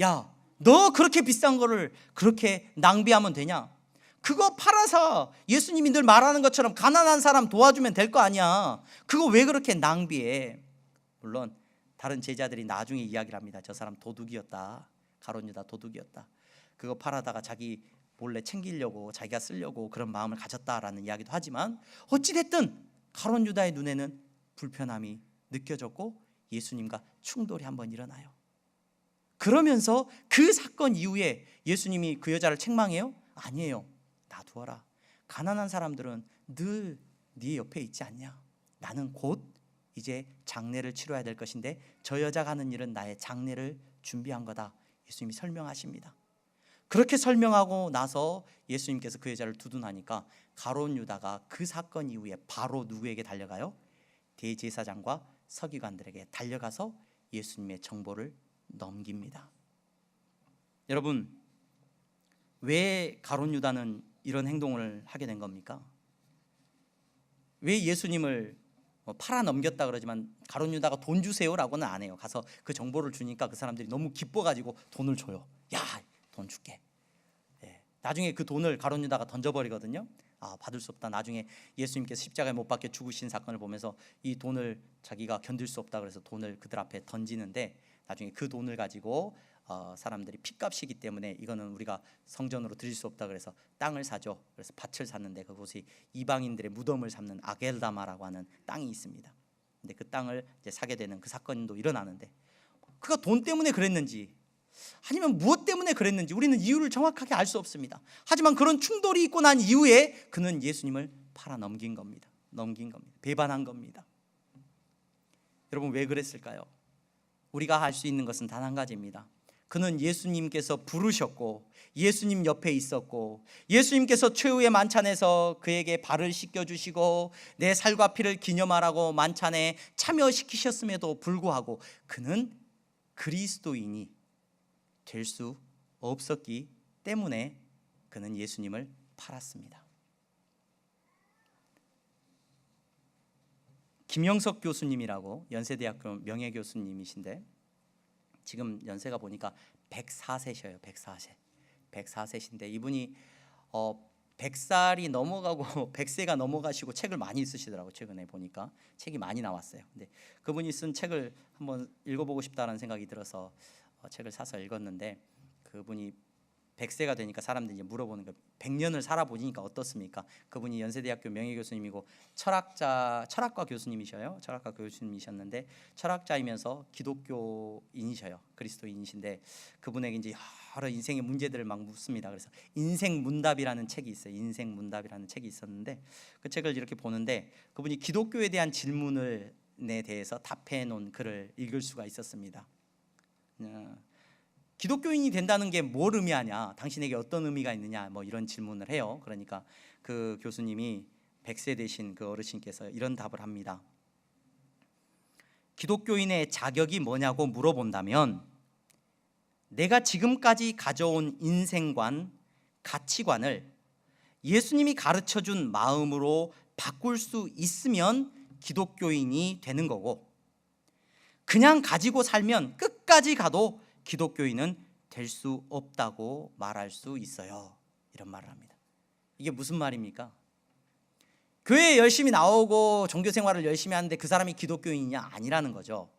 야, 너 그렇게 비싼 거를 그렇게 낭비하면 되냐? 그거 팔아서 예수님이 늘 말하는 것처럼 가난한 사람 도와주면 될 거 아니야. 그거 왜 그렇게 낭비해? 물론 다른 제자들이 나중에 이야기를 합니다. 저 사람 도둑이었다. 가룟 유다 도둑이었다. 그거 팔아다가 자기 몰래 챙기려고, 자기가 쓰려고 그런 마음을 가졌다라는 이야기도 하지만 어찌됐든 가룟 유다의 눈에는 불편함이 느껴졌고 예수님과 충돌이 한번 일어나요. 그러면서 그 사건 이후에 예수님이 그 여자를 책망해요? 아니에요. 놔두어라. 가난한 사람들은 늘 네 옆에 있지 않냐. 나는 곧 이제 장례를 치러야 될 것인데 저 여자가 하는 일은 나의 장례를 준비한 거다. 예수님이 설명하십니다. 그렇게 설명하고 나서 예수님께서 그 여자를 두둔하니까 가룟 유다가 그 사건 이후에 바로 누구에게 달려가요? 대제사장과 서기관들에게 달려가서 예수님의 정보를 넘깁니다. 여러분, 왜 가룟 유다는 이런 행동을 하게 된 겁니까? 왜 예수님을 팔아 넘겼다 그러지만 가룟 유다가 돈 주세요라고는 안 해요. 가서 그 정보를 주니까 그 사람들이 너무 기뻐가지고 돈을 줘요. 야, 돈 줄게. 나중에 그 돈을 가룟 유다가 던져버리거든요. 받을 수 없다. 나중에 예수님께서 십자가에 못 박혀 죽으신 사건을 보면서 이 돈을 자기가 견딜 수 없다 그래서 돈을 그들 앞에 던지는데, 나중에 그 돈을 가지고 사람들이 핏값이기 때문에 이거는 우리가 성전으로 드릴 수 없다 그래서 땅을 사죠. 그래서 밭을 샀는데 그곳이 이방인들의 무덤을 삼는 아겔다마라고 하는 땅이 있습니다. 근데 그 땅을 이제 사게 되는 그 사건도 일어나는데, 그가 돈 때문에 그랬는지 아니면 무엇 때문에 그랬는지 우리는 이유를 정확하게 알 수 없습니다. 하지만 그런 충돌이 있고 난 이후에 그는 예수님을 팔아 넘긴 겁니다. 배반한 겁니다. 여러분, 왜 그랬을까요? 우리가 할 수 있는 것은 단 한 가지입니다. 그는 예수님께서 부르셨고 예수님 옆에 있었고 예수님께서 최후의 만찬에서 그에게 발을 씻겨주시고 내 살과 피를 기념하라고 만찬에 참여시키셨음에도 불구하고 그는 그리스도인이 될 수 없었기 때문에 그는 예수님을 팔았습니다. 김영석 교수님이라고 연세대학교 명예교수님이신데 지금 연세가 보니까 104세셔요. 104세신데 이분이 100살이 넘어가고 100세가 넘어가시고 책을 많이 쓰시더라고요. 최근에 보니까 책이 많이 나왔어요. 근데 그분이 쓴 책을 한번 읽어보고 싶다는 생각이 들어서 책을 사서 읽었는데, 그분이 100세가 되니까 사람들이 이제 물어보는 거, 100년을 살아보니까 어떻습니까? 그분이 연세대학교 명예교수님이고 철학과 교수님이셔요. 철학과 교수님이셨는데 철학자이면서 기독교인이셔요. 그리스도인이신데 그분에게 이제 여러 인생의 문제들을 막 묻습니다. 그래서 인생문답이라는 책이 있어요. 인생문답이라는 책이 있었는데 그 책을 이렇게 보는데 그분이 기독교에 대한 질문에 대해서 답해 놓은 글을 읽을 수가 있었습니다. 기독교인이 된다는 게 뭘 의미하냐, 당신에게 어떤 의미가 있느냐, 뭐 이런 질문을 해요. 그러니까 그 교수님이 100세 되신 그 어르신께서 이런 답을 합니다. 기독교인의 자격이 뭐냐고 물어본다면 내가 지금까지 가져온 인생관, 가치관을 예수님이 가르쳐준 마음으로 바꿀 수 있으면 기독교인이 되는 거고, 그냥 가지고 살면 끝까지 가도 기독교인은 될 수 없다고 말할 수 있어요. 이런 말을 합니다. 이게 무슨 말입니까? 교회에 열심히 나오고 종교 생활을 열심히 하는데 그 사람이 기독교인이냐? 아니라는 거죠.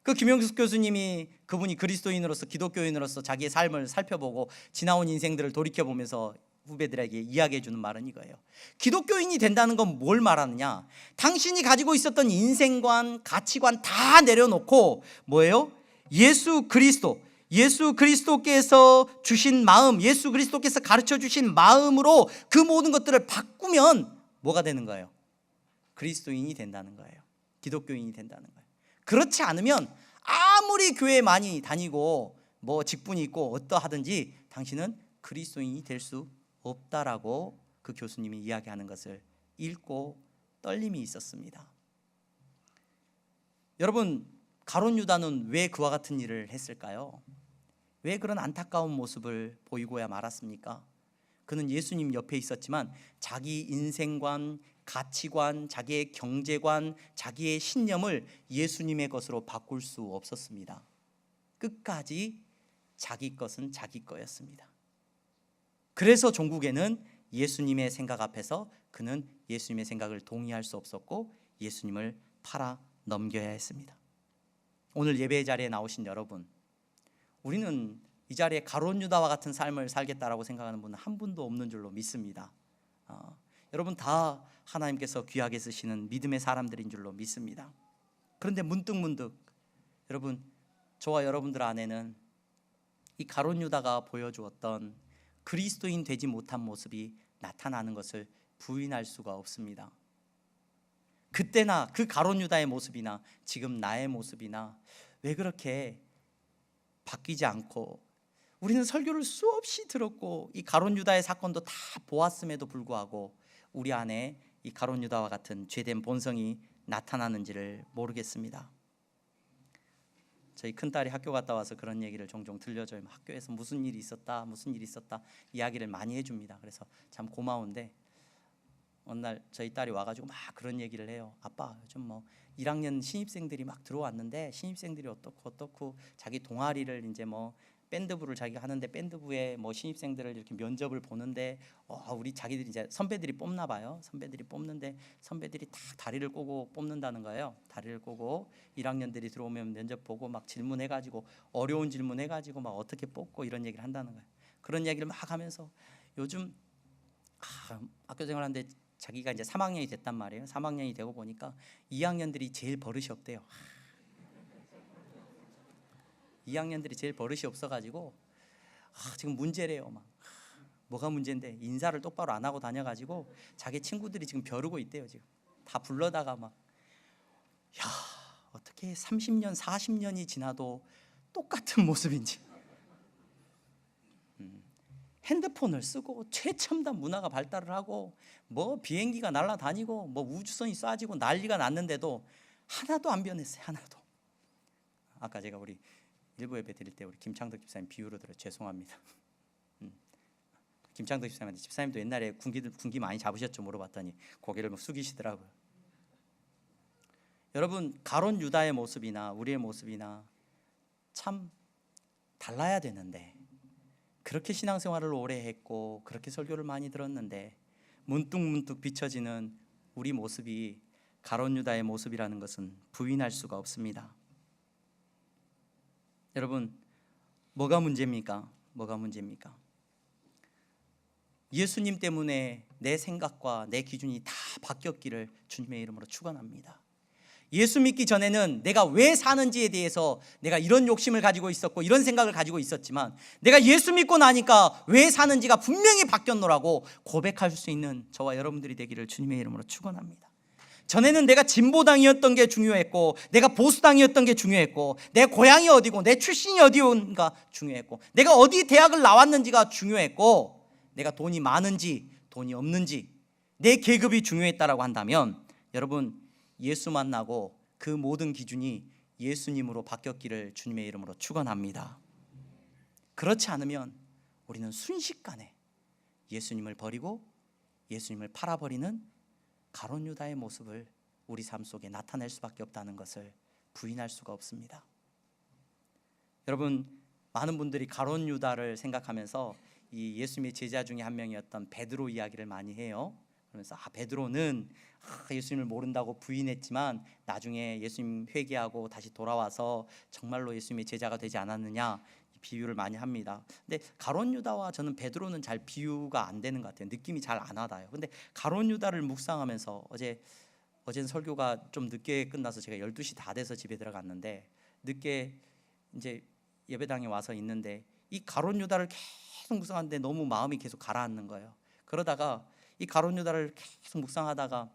그 김영숙 교수님이 그분이 그리스도인으로서 기독교인으로서 자기의 삶을 살펴보고 지나온 인생들을 돌이켜보면서 후배들에게 이야기해 주는 말은 이거예요. 기독교인이 된다는 건 뭘 말하느냐? 당신이 가지고 있었던 인생관, 가치관 다 내려놓고 뭐예요? 예수 그리스도께서 주신 마음, 예수 그리스도께서 가르쳐 주신 마음으로 그 모든 것들을 바꾸면 뭐가 되는 거예요? 그리스도인이 된다는 거예요. 기독교인이 된다는 거예요. 그렇지 않으면 아무리 교회 많이 다니고 뭐 직분이 있고 어떠하든지 당신은 그리스도인이 될 수 없다라고 그 교수님이 이야기하는 것을 읽고 떨림이 있었습니다. 여러분, 가룟 유다는 왜 그와 같은 일을 했을까요? 왜 그런 안타까운 모습을 보이고야 말았습니까? 그는 예수님 옆에 있었지만 자기 인생관, 가치관, 자기의 경제관, 자기의 신념을 예수님의 것으로 바꿀 수 없었습니다. 끝까지 자기 것은 자기 거였습니다. 그래서 종국에는 예수님의 생각 앞에서 그는 예수님의 생각을 동의할 수 없었고 예수님을 팔아 넘겨야 했습니다. 오늘 예배 자리에 나오신 여러분, 우리는 이 자리에 가룟 유다와 같은 삶을 살겠다라고 생각하는 분은 한 분도 없는 줄로 믿습니다. 여러분 다 하나님께서 귀하게 쓰시는 믿음의 사람들인 줄로 믿습니다. 그런데 문득 여러분, 저와 여러분들 안에는 이 가룟 유다가 보여주었던 그리스도인 되지 못한 모습이 나타나는 것을 부인할 수가 없습니다. 그때나 그 가룟 유다의 모습이나 지금 나의 모습이나 왜 그렇게 바뀌지 않고, 우리는 설교를 수없이 들었고 이 가룟 유다의 사건도 다 보았음에도 불구하고 우리 안에 이 가룟 유다와 같은 죄된 본성이 나타나는지를 모르겠습니다. 저희 큰딸이 학교 갔다 와서 그런 얘기를 종종 들려줘요. 학교에서 무슨 일이 있었다 이야기를 많이 해줍니다. 그래서 참 고마운데 어느 날 저희 딸이 와가지고 막 그런 얘기를 해요. 아빠, 요즘 뭐 1학년 신입생들이 막 들어왔는데 신입생들이 어떻고 자기 동아리를 이제 뭐 밴드부를 자기가 하는데 밴드부에 뭐 신입생들을 이렇게 면접을 보는데 우리 자기들이 이제 선배들이 뽑나 봐요. 선배들이 뽑는데 선배들이 다 다리를 꼬고 뽑는다는 거예요. 다리를 꼬고 1학년들이 들어오면 면접 보고 막 질문해가지고 어려운 질문해가지고 막 어떻게 뽑고 이런 얘기를 한다는 거예요. 그런 얘기를 막 하면서 요즘 학교 생활하는데 자기가 이제 3학년이 됐단 말이에요. 3학년이 되고 보니까 2학년들이 제일 버릇이 없대요. 2학년들이 제일 버릇이 없어가지고 지금 문제래요. 막 뭐가 문제인데 인사를 똑바로 안 하고 다녀가지고 자기 친구들이 지금 벼르고 있대요. 지금 다 불러다가 막 어떻게 30년 40년이 지나도 똑같은 모습인지. 핸드폰을 쓰고 최첨단 문화가 발달을 하고 뭐 비행기가 날아다니고 뭐 우주선이 쏴지고 난리가 났는데도 하나도 안 변했어요. 하나도. 아까 제가 우리 일부 예배 드릴 때 우리 김창덕 집사님 비유로 들어 죄송합니다. 김창덕 집사님한테 집사님도 옛날에 군기 많이 잡으셨죠? 물어봤더니 고개를 막 숙이시더라고요. 여러분, 가론 유다의 모습이나 우리의 모습이나 참 달라야 되는데, 그렇게 신앙생활을 오래 했고 그렇게 설교를 많이 들었는데 문득문득 비춰지는 우리 모습이 가론 유다의 모습이라는 것은 부인할 수가 없습니다. 여러분, 뭐가 문제입니까? 뭐가 문제입니까? 예수님 때문에 내 생각과 내 기준이 다 바뀌었기를 주님의 이름으로 축원합니다. 예수 믿기 전에는 내가 왜 사는지에 대해서 내가 이런 욕심을 가지고 있었고 이런 생각을 가지고 있었지만, 내가 예수 믿고 나니까 왜 사는지가 분명히 바뀌었노라고 고백할 수 있는 저와 여러분들이 되기를 주님의 이름으로 축원합니다. 전에는 내가 진보당이었던 게 중요했고, 내가 보수당이었던 게 중요했고, 내 고향이 어디고 내 출신이 어디인가 중요했고, 내가 어디 대학을 나왔는지가 중요했고, 내가 돈이 많은지 돈이 없는지 내 계급이 중요했다라고 한다면, 여러분, 예수 만나고 그 모든 기준이 예수님으로 바뀌었기를 주님의 이름으로 축원합니다. 그렇지 않으면 우리는 순식간에 예수님을 버리고 예수님을 팔아버리는 가론 유다의 모습을 우리 삶 속에 나타낼 수밖에 없다는 것을 부인할 수가 없습니다. 여러분, 많은 분들이 가론 유다를 생각하면서 이 예수님의 제자 중에 한 명이었던 베드로 이야기를 많이 해요. 그러면서 베드로는 예수님을 모른다고 부인했지만 나중에 예수님 회개하고 다시 돌아와서 정말로 예수님의 제자가 되지 않았느냐, 비유를 많이 합니다. 근데 가론 유다와 저는 베드로는 잘 비유가 안 되는 것 같아요. 느낌이 잘 안 와닿아요. 근데 가론 유다를 묵상하면서 어제는 설교가 좀 늦게 끝나서 제가 12시 다 돼서 집에 들어갔는데, 늦게 이제 예배당에 와서 있는데 이 가론 유다를 계속 묵상하는데 너무 마음이 계속 가라앉는 거예요. 그러다가 이 가론 유다를 계속 묵상하다가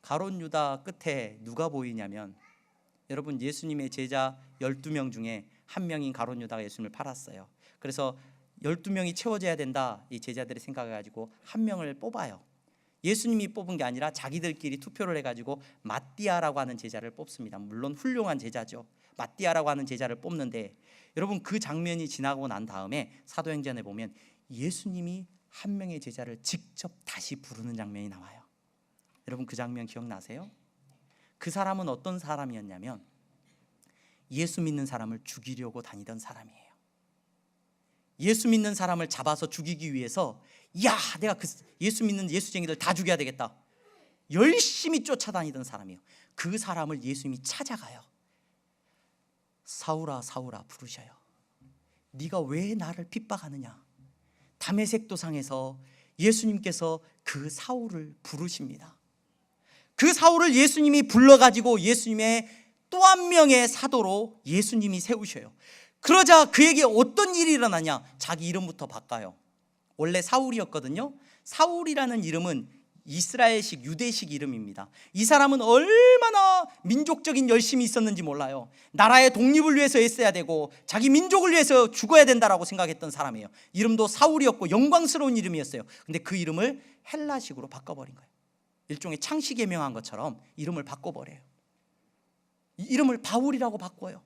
가론 유다 끝에 누가 보이냐면, 여러분, 예수님의 제자 12명 중에 한 명인 가론 유다가 예수님을 팔았어요. 그래서 12명이 채워져야 된다, 이 제자들이 생각해가지고 한 명을 뽑아요. 예수님이 뽑은 게 아니라 자기들끼리 투표를 해가지고 마띠아라고 하는 제자를 뽑습니다. 물론 훌륭한 제자죠. 마띠아라고 하는 제자를 뽑는데, 여러분, 그 장면이 지나고 난 다음에 사도행전에 보면 예수님이 한 명의 제자를 직접 다시 부르는 장면이 나와요. 여러분, 그 장면 기억나세요? 그 사람은 어떤 사람이었냐면 예수 믿는 사람을 죽이려고 다니던 사람이에요. 예수 믿는 사람을 잡아서 죽이기 위해서 내가 그 예수 믿는 예수쟁이들 다 죽여야 되겠다, 열심히 쫓아다니던 사람이에요. 그 사람을 예수님이 찾아가요. 사울아 사울아 부르셔요. 네가 왜 나를 핍박하느냐. 다메섹 도상에서 예수님께서 그 사울을 부르십니다. 그 사울을 예수님이 불러가지고 예수님의 또 한 명의 사도로 예수님이 세우셔요. 그러자 그에게 어떤 일이 일어나냐, 자기 이름부터 바꿔요. 원래 사울이었거든요. 사울이라는 이름은 이스라엘식 유대식 이름입니다. 이 사람은 얼마나 민족적인 열심이 있었는지 몰라요. 나라의 독립을 위해서 애써야 되고 자기 민족을 위해서 죽어야 된다라고 생각했던 사람이에요. 이름도 사울이었고 영광스러운 이름이었어요. 근데 그 이름을 헬라식으로 바꿔버린 거예요. 일종의 창씨개명한 것처럼 이름을 바꿔버려요. 이름을 바울이라고 바꿔요.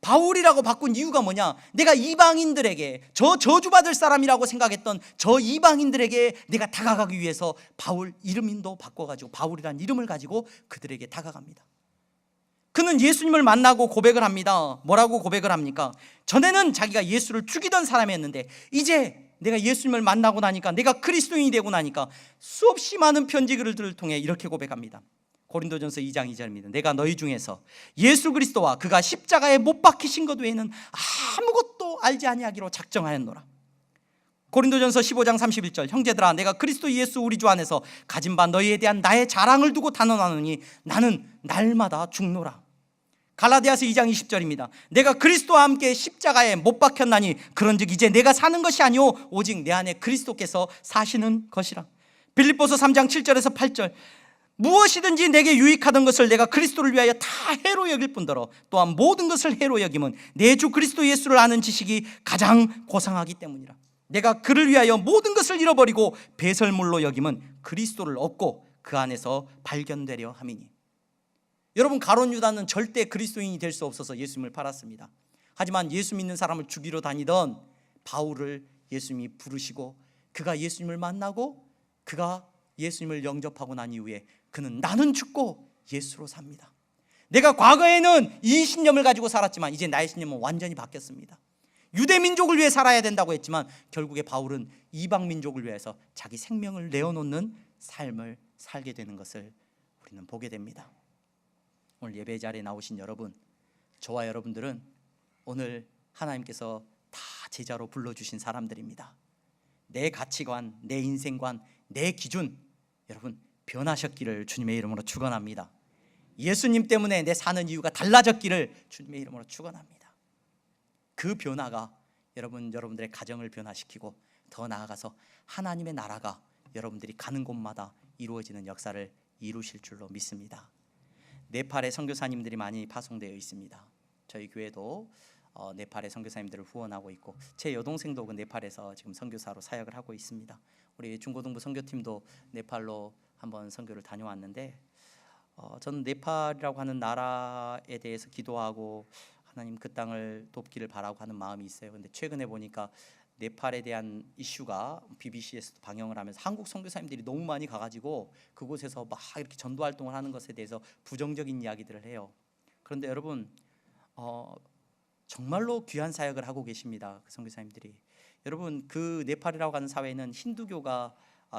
바울이라고 바꾼 이유가 뭐냐, 내가 이방인들에게, 저 저주받을 사람이라고 생각했던 저 이방인들에게 내가 다가가기 위해서 바울 이름도 바꿔가지고 바울이라는 이름을 가지고 그들에게 다가갑니다. 그는 예수님을 만나고 고백을 합니다. 뭐라고 고백을 합니까? 전에는 자기가 예수를 죽이던 사람이었는데 이제 내가 예수님을 만나고 나니까, 내가 그리스도인이 되고 나니까 수없이 많은 편지글들을 통해 이렇게 고백합니다. 고린도전서 2장 2절입니다. 내가 너희 중에서 예수 그리스도와 그가 십자가에 못 박히신 것 외에는 아무것도 알지 아니하기로 작정하였노라. 고린도전서 15장 31절, 형제들아 내가 그리스도 예수 우리 주 안에서 가진 바 너희에 대한 나의 자랑을 두고 단언하노니 나는 날마다 죽노라. 갈라디아서 2장 20절입니다. 내가 그리스도와 함께 십자가에 못 박혔나니 그런즉 이제 내가 사는 것이 아니오 오직 내 안에 그리스도께서 사시는 것이라. 빌립보서 3장 7절에서 8절, 무엇이든지 내게 유익하던 것을 내가 그리스도를 위하여 다 해로 여길 뿐더러 또한 모든 것을 해로 여김은 내 주 그리스도 예수를 아는 지식이 가장 고상하기 때문이라. 내가 그를 위하여 모든 것을 잃어버리고 배설물로 여김은 그리스도를 얻고 그 안에서 발견되려 함이니. 여러분, 가룟 유다는 절대 그리스도인이 될 수 없어서 예수님을 팔았습니다. 하지만 예수 믿는 사람을 죽이러 다니던 바울을 예수님이 부르시고 그가 예수님을 만나고 그가 예수님을 영접하고 난 이후에 그는 나는 죽고 예수로 삽니다. 내가 과거에는 이 신념을 가지고 살았지만 이제 나의 신념은 완전히 바뀌었습니다. 유대민족을 위해 살아야 된다고 했지만 결국에 바울은 이방민족을 위해서 자기 생명을 내어놓는 삶을 살게 되는 것을 우리는 보게 됩니다. 오늘 예배 자리에 나오신 여러분, 저와 여러분들은 오늘 하나님께서 다 제자로 불러주신 사람들입니다. 내 가치관, 내 인생관, 내 기준, 여러분 변하셨기를 주님의 이름으로 축원합니다. 예수님 때문에 내 사는 이유가 달라졌기를 주님의 이름으로 축원합니다. 그 변화가 여러분들의 가정을 변화시키고 더 나아가서 하나님의 나라가 여러분들이 가는 곳마다 이루어지는 역사를 이루실 줄로 믿습니다. 네팔에 선교사님들이 많이 파송되어 있습니다. 저희 교회도 네팔의 선교사님들을 후원하고 있고 제 여동생도 그 네팔에서 지금 선교사로 사역을 하고 있습니다. 우리 중고등부 선교팀도 네팔로 한번 선교를 다녀왔는데 저는 네팔이라고 하는 나라에 대해서 기도하고 하나님 그 땅을 돕기를 바라고 하는 마음이 있어요. 근데 최근에 보니까 네팔에 대한 이슈가 BBC에서도 방영을 하면서 한국 선교사님들이 너무 많이 가가지고 그곳에서 막 이렇게 전도 활동을 하는 것에 대해서 부정적인 이야기들을 해요. 그런데 여러분 정말로 귀한 사역을 하고 계십니다. 그 선교사님들이. 여러분 그 네팔이라고 하는 사회는 힌두교가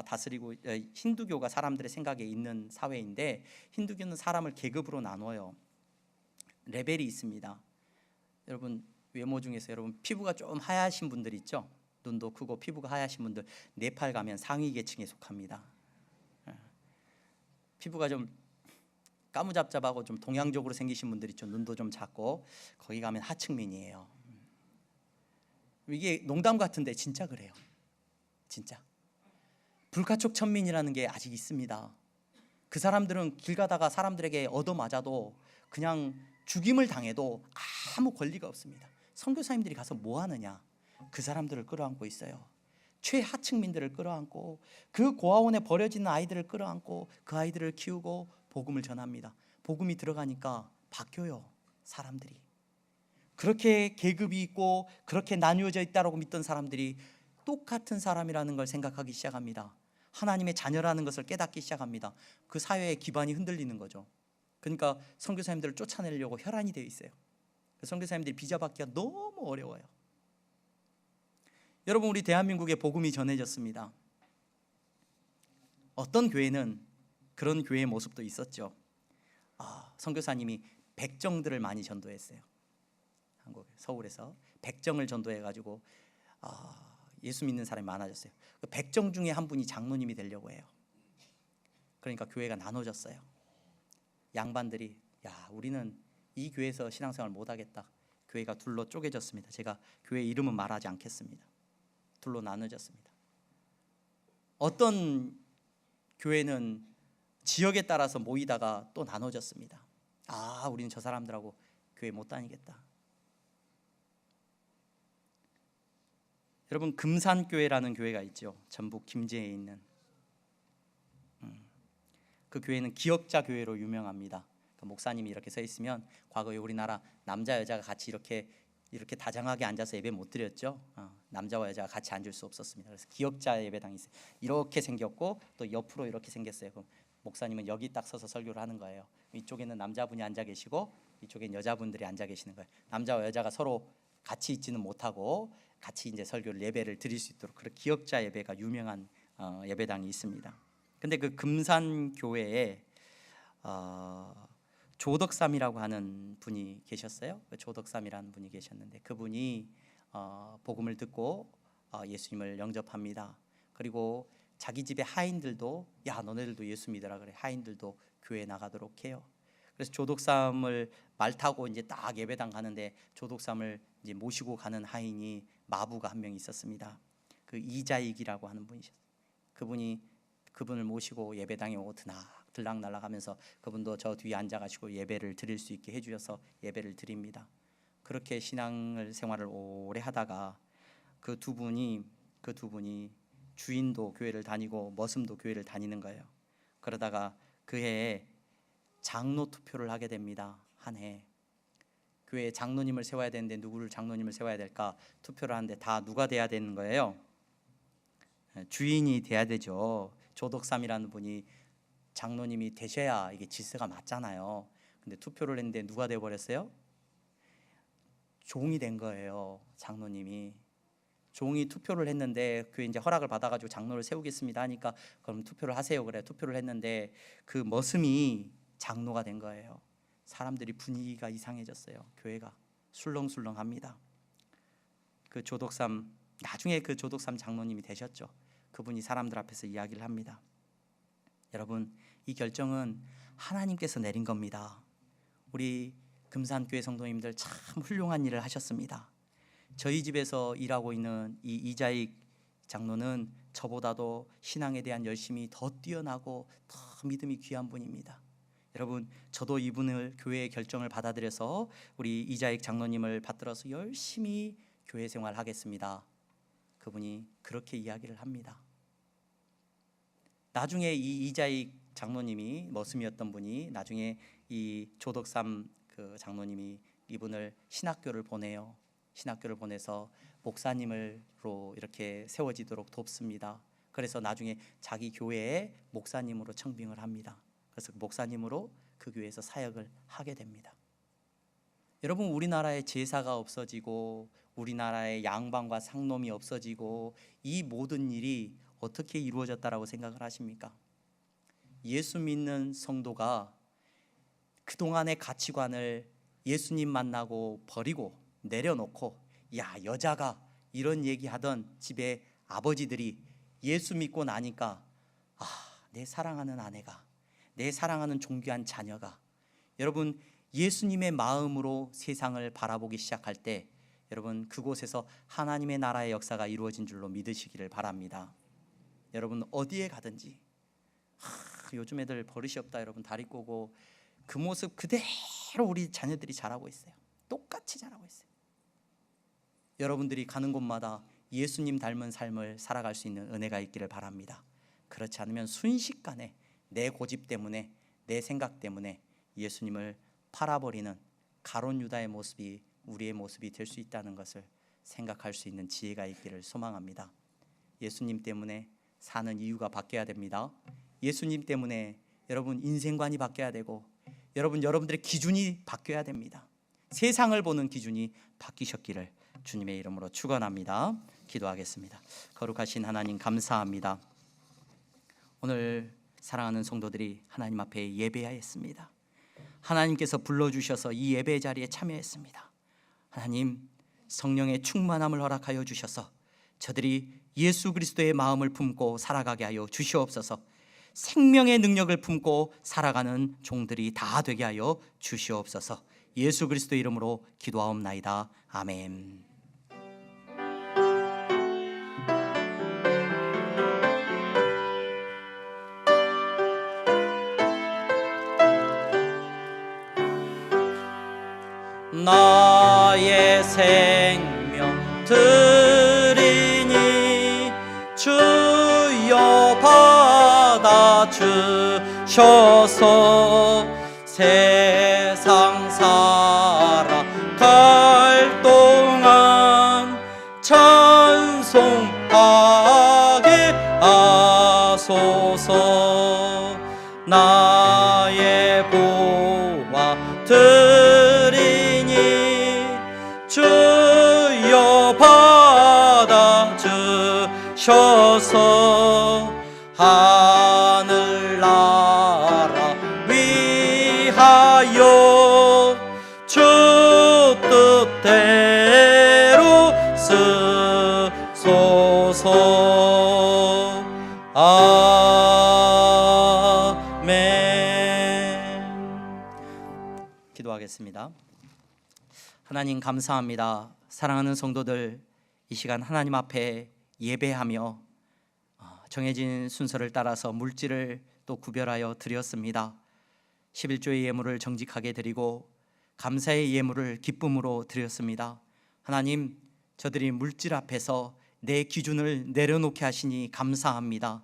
다스리고 힌두교가 사람들의 생각에 있는 사회인데 힌두교는 사람을 계급으로 나눠요. 레벨이 있습니다. 여러분 외모 중에서 여러분 피부가 좀 하얗신 분들 있죠? 눈도 크고 피부가 하얗신 분들 네팔 가면 상위 계층에 속합니다. 피부가 좀 까무잡잡하고 좀 동양적으로 생기신 분들 있죠? 눈도 좀 작고 거기 가면 하층민이에요. 이게 농담 같은데 진짜 그래요. 진짜 불가촉 천민이라는 게 아직 있습니다. 그 사람들은 길 가다가 사람들에게 얻어맞아도 그냥 죽임을 당해도 아무 권리가 없습니다. 선교사님들이 가서 뭐 하느냐? 그 사람들을 끌어안고 있어요. 최하층민들을 끌어안고 그 고아원에 버려지는 아이들을 끌어안고 그 아이들을 키우고 복음을 전합니다. 복음이 들어가니까 바뀌어요. 사람들이. 그렇게 계급이 있고 그렇게 나뉘어져 있다고 믿던 사람들이 똑같은 사람이라는 걸 생각하기 시작합니다. 하나님의 자녀라는 것을 깨닫기 시작합니다. 그 사회의 기반이 흔들리는 거죠. 그러니까 선교사님들을 쫓아내려고 혈안이 되어 있어요. 선교사님들이 비자 받기가 너무 어려워요. 여러분 우리 대한민국에 복음이 전해졌습니다. 어떤 교회는 그런 교회의 모습도 있었죠. 선교사님이 백정들을 많이 전도했어요. 한국 서울에서 백정을 전도해가지고 예수 믿는 사람이 많아졌어요. 그 백정 중에 한 분이 장로님이 되려고 해요. 그러니까 교회가 나눠졌어요. 양반들이 우리는 이 교회에서 신앙생활 못하겠다. 교회가 둘로 쪼개졌습니다. 제가 교회 이름은 말하지 않겠습니다. 둘로 나눠졌습니다. 어떤 교회는 지역에 따라서 모이다가 또 나눠졌습니다. 우리는 저 사람들하고 교회 못 다니겠다. 여러분 금산교회라는 교회가 있죠. 전북 김제에 있는 그 교회는 기역자 교회로 유명합니다. 그 목사님이 이렇게 서 있으면 과거에 우리나라 남자 여자가 같이 이렇게 다정하게 앉아서 예배 못 드렸죠. 남자와 여자가 같이 앉을 수 없었습니다. 그래서 기역자 예배당이 있어요. 이렇게 생겼고 또 옆으로 이렇게 생겼어요. 목사님은 여기 딱 서서 설교를 하는 거예요. 이쪽에는 남자분이 앉아 계시고 이쪽엔 여자분들이 앉아 계시는 거예요. 남자와 여자가 서로 같이 있지는 못하고 같이 이제 설교를 예배를 드릴 수 있도록 그런 기역자 예배가 유명한 예배당이 있습니다. 근데 그 금산 교회에 조덕삼이라고 하는 분이 계셨어요. 조덕삼이라는 분이 계셨는데 그분이 복음을 듣고 예수님을 영접합니다. 그리고 자기 집의 하인들도 야 너네들도 예수 믿으라 그래. 하인들도 교회에 나가도록 해요. 그래서 조덕삼을 말 타고 이제 딱 예배당 가는데 조덕삼을 이제 모시고 가는 하인이 마부가 한 명 있었습니다. 그 이자익이라고 하는 분이셨어요. 그분을 모시고 예배당에 오고 들락날락하면서 그분도 저 뒤에 앉아가지고 예배를 드릴 수 있게 해주셔서 예배를 드립니다. 그렇게 신앙을 생활을 오래 하다가 그 두 분이 주인도 교회를 다니고 머슴도 교회를 다니는 거예요. 그러다가 그 해에 장로 투표를 하게 됩니다. 한 해 교회에 장로님을 세워야 되는데 누구를 장로님을 세워야 될까 투표를 하는데 다 누가 돼야 되는 거예요? 주인이 돼야 되죠. 조덕삼이라는 분이 장로님이 되셔야 이게 질서가 맞잖아요. 근데 투표를 했는데 누가 돼 버렸어요? 종이 된 거예요. 장로님이 종이 투표를 했는데 교회 이제 허락을 받아가지고 장로를 세우겠습니다 하니까 그럼 투표를 하세요. 그래 투표를 했는데 그 머슴이 장로가 된 거예요. 사람들이 분위기가 이상해졌어요. 교회가 술렁술렁합니다. 그 조덕삼 나중에 그 조덕삼 장로님이 되셨죠. 그분이 사람들 앞에서 이야기를 합니다. 여러분 이 결정은 하나님께서 내린 겁니다. 우리 금산교회 성도님들 참 훌륭한 일을 하셨습니다. 저희 집에서 일하고 있는 이 이자익 장로는 저보다도 신앙에 대한 열심이 더 뛰어나고 더 믿음이 귀한 분입니다. 여러분 저도 이분을 교회의 결정을 받아들여서 우리 이자익 장로님을 받들어서 열심히 교회 생활하겠습니다. 그분이 그렇게 이야기를 합니다. 나중에 이 이자익 장로님이 머슴이었던 분이 나중에 이 조덕삼 그 장로님이 이분을 신학교를 보내요. 신학교를 보내서 목사님으로 이렇게 세워지도록 돕습니다. 그래서 나중에 자기 교회에 목사님으로 청빙을 합니다. 그래서 목사님으로 그 교회에서 사역을 하게 됩니다. 여러분 우리나라의 제사가 없어지고 우리나라의 양반과 상놈이 없어지고 이 모든 일이 어떻게 이루어졌다라고 생각을 하십니까? 예수 믿는 성도가 그동안의 가치관을 예수님 만나고 버리고 내려놓고 야 여자가 이런 얘기하던 집에 아버지들이 예수 믿고 나니까 내 사랑하는 아내가 내 사랑하는 존귀한 자녀가 여러분 예수님의 마음으로 세상을 바라보기 시작할 때 여러분 그곳에서 하나님의 나라의 역사가 이루어진 줄로 믿으시기를 바랍니다. 여러분 어디에 가든지 요즘 애들 버릇이 없다 여러분 다리 꼬고 그 모습 그대로 우리 자녀들이 자라고 있어요. 똑같이 자라고 있어요. 여러분들이 가는 곳마다 예수님 닮은 삶을 살아갈 수 있는 은혜가 있기를 바랍니다. 그렇지 않으면 순식간에 내 고집 때문에 내 생각 때문에 예수님을 팔아버리는 가룟 유다의 모습이 우리의 모습이 될 수 있다는 것을 생각할 수 있는 지혜가 있기를 소망합니다. 예수님 때문에 사는 이유가 바뀌어야 됩니다. 예수님 때문에 여러분 인생관이 바뀌어야 되고 여러분들의 기준이 바뀌어야 됩니다. 세상을 보는 기준이 바뀌셨기를 주님의 이름으로 축원합니다. 기도하겠습니다. 거룩하신 하나님 감사합니다. 오늘 사랑하는 성도들이 하나님 앞에 예배하였습니다. 하나님께서 불러주셔서 이 예배 자리에 참여했습니다. 하나님 성령의 충만함을 허락하여 주셔서 저들이 예수 그리스도의 마음을 품고 살아가게 하여 주시옵소서. 생명의 능력을 품고 살아가는 종들이 다 되게 하여 주시옵소서. 예수 그리스도 이름으로 기도하옵나이다. 아멘. 나의 생명 드리니 주여 받아 주셔서 세상 살아갈 동안 찬송하게 하소서. 주셔서 하늘나라 위하여 주 뜻대로 쓰소서. 아멘. 기도하겠습니다. 하나님 감사합니다. 사랑하는 성도들, 이 시간 하나님 앞에 예배하며 정해진 순서를 따라서 물질을 또 구별하여 드렸습니다. 11조의 예물을 정직하게 드리고 감사의 예물을 기쁨으로 드렸습니다. 하나님, 저들이 물질 앞에서 내 기준을 내려놓게 하시니 감사합니다.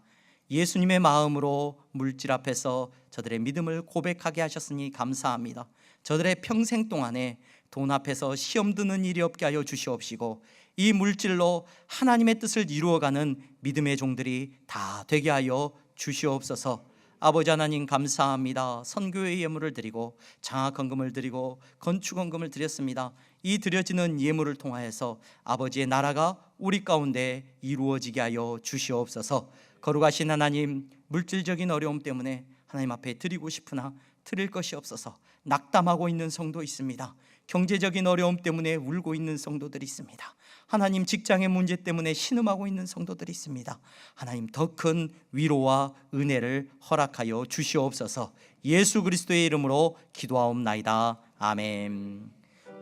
예수님의 마음으로 물질 앞에서 저들의 믿음을 고백하게 하셨으니 감사합니다. 저들의 평생 동안에 돈 앞에서 시험 드는 일이 없게 하여 주시옵시고, 이 물질로 하나님의 뜻을 이루어가는 믿음의 종들이 다 되게 하여 주시옵소서. 아버지 하나님 감사합니다. 선교의 예물을 드리고 장학헌금을 드리고 건축헌금을 드렸습니다. 이 드려지는 예물을 통하여서 아버지의 나라가 우리 가운데 이루어지게 하여 주시옵소서. 거룩하신 하나님, 물질적인 어려움 때문에 하나님 앞에 드리고 싶으나 드릴 것이 없어서 낙담하고 있는 성도 있습니다. 경제적인 어려움 때문에 울고 있는 성도들이 있습니다. 하나님, 직장의 문제 때문에 신음하고 있는 성도들이 있습니다. 하나님, 더 큰 위로와 은혜를 허락하여 주시옵소서. 예수 그리스도의 이름으로 기도하옵나이다. 아멘.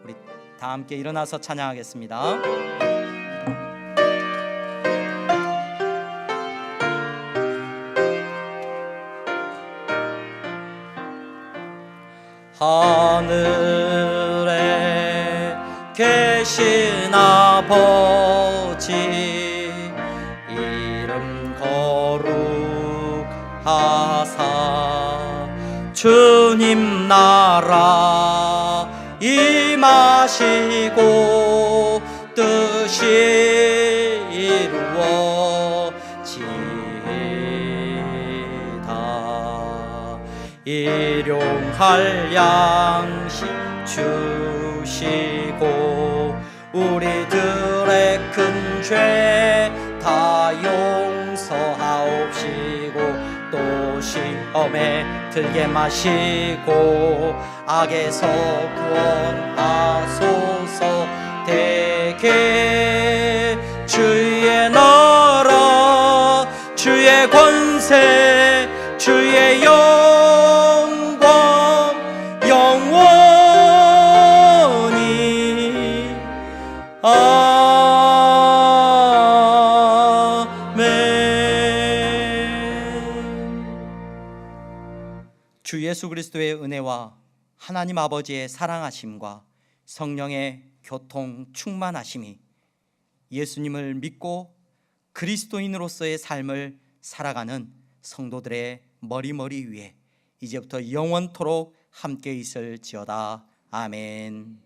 우리 다 함께 일어나서 찬양하겠습니다. 하늘에 계신 아버지, 이름 거룩하사 주님 나라 임하시고 뜻이 이루어지이다. 일용할 양식 주시고 우리들의 큰 죄 다 용서하옵시고 또 시험에 들게 마시고 악에서 구원하소서. 대개 주의 나라 주의 권세 주의 영광 영원히 아멘. 주 예수 그리스도의 은혜와 하나님 아버지의 사랑하심과 성령의 교통 충만하심이 예수님을 믿고 그리스도인으로서의 삶을 살아가는 성도들의 머리 위에 이제부터 영원토록 함께 있을지어다. 아멘.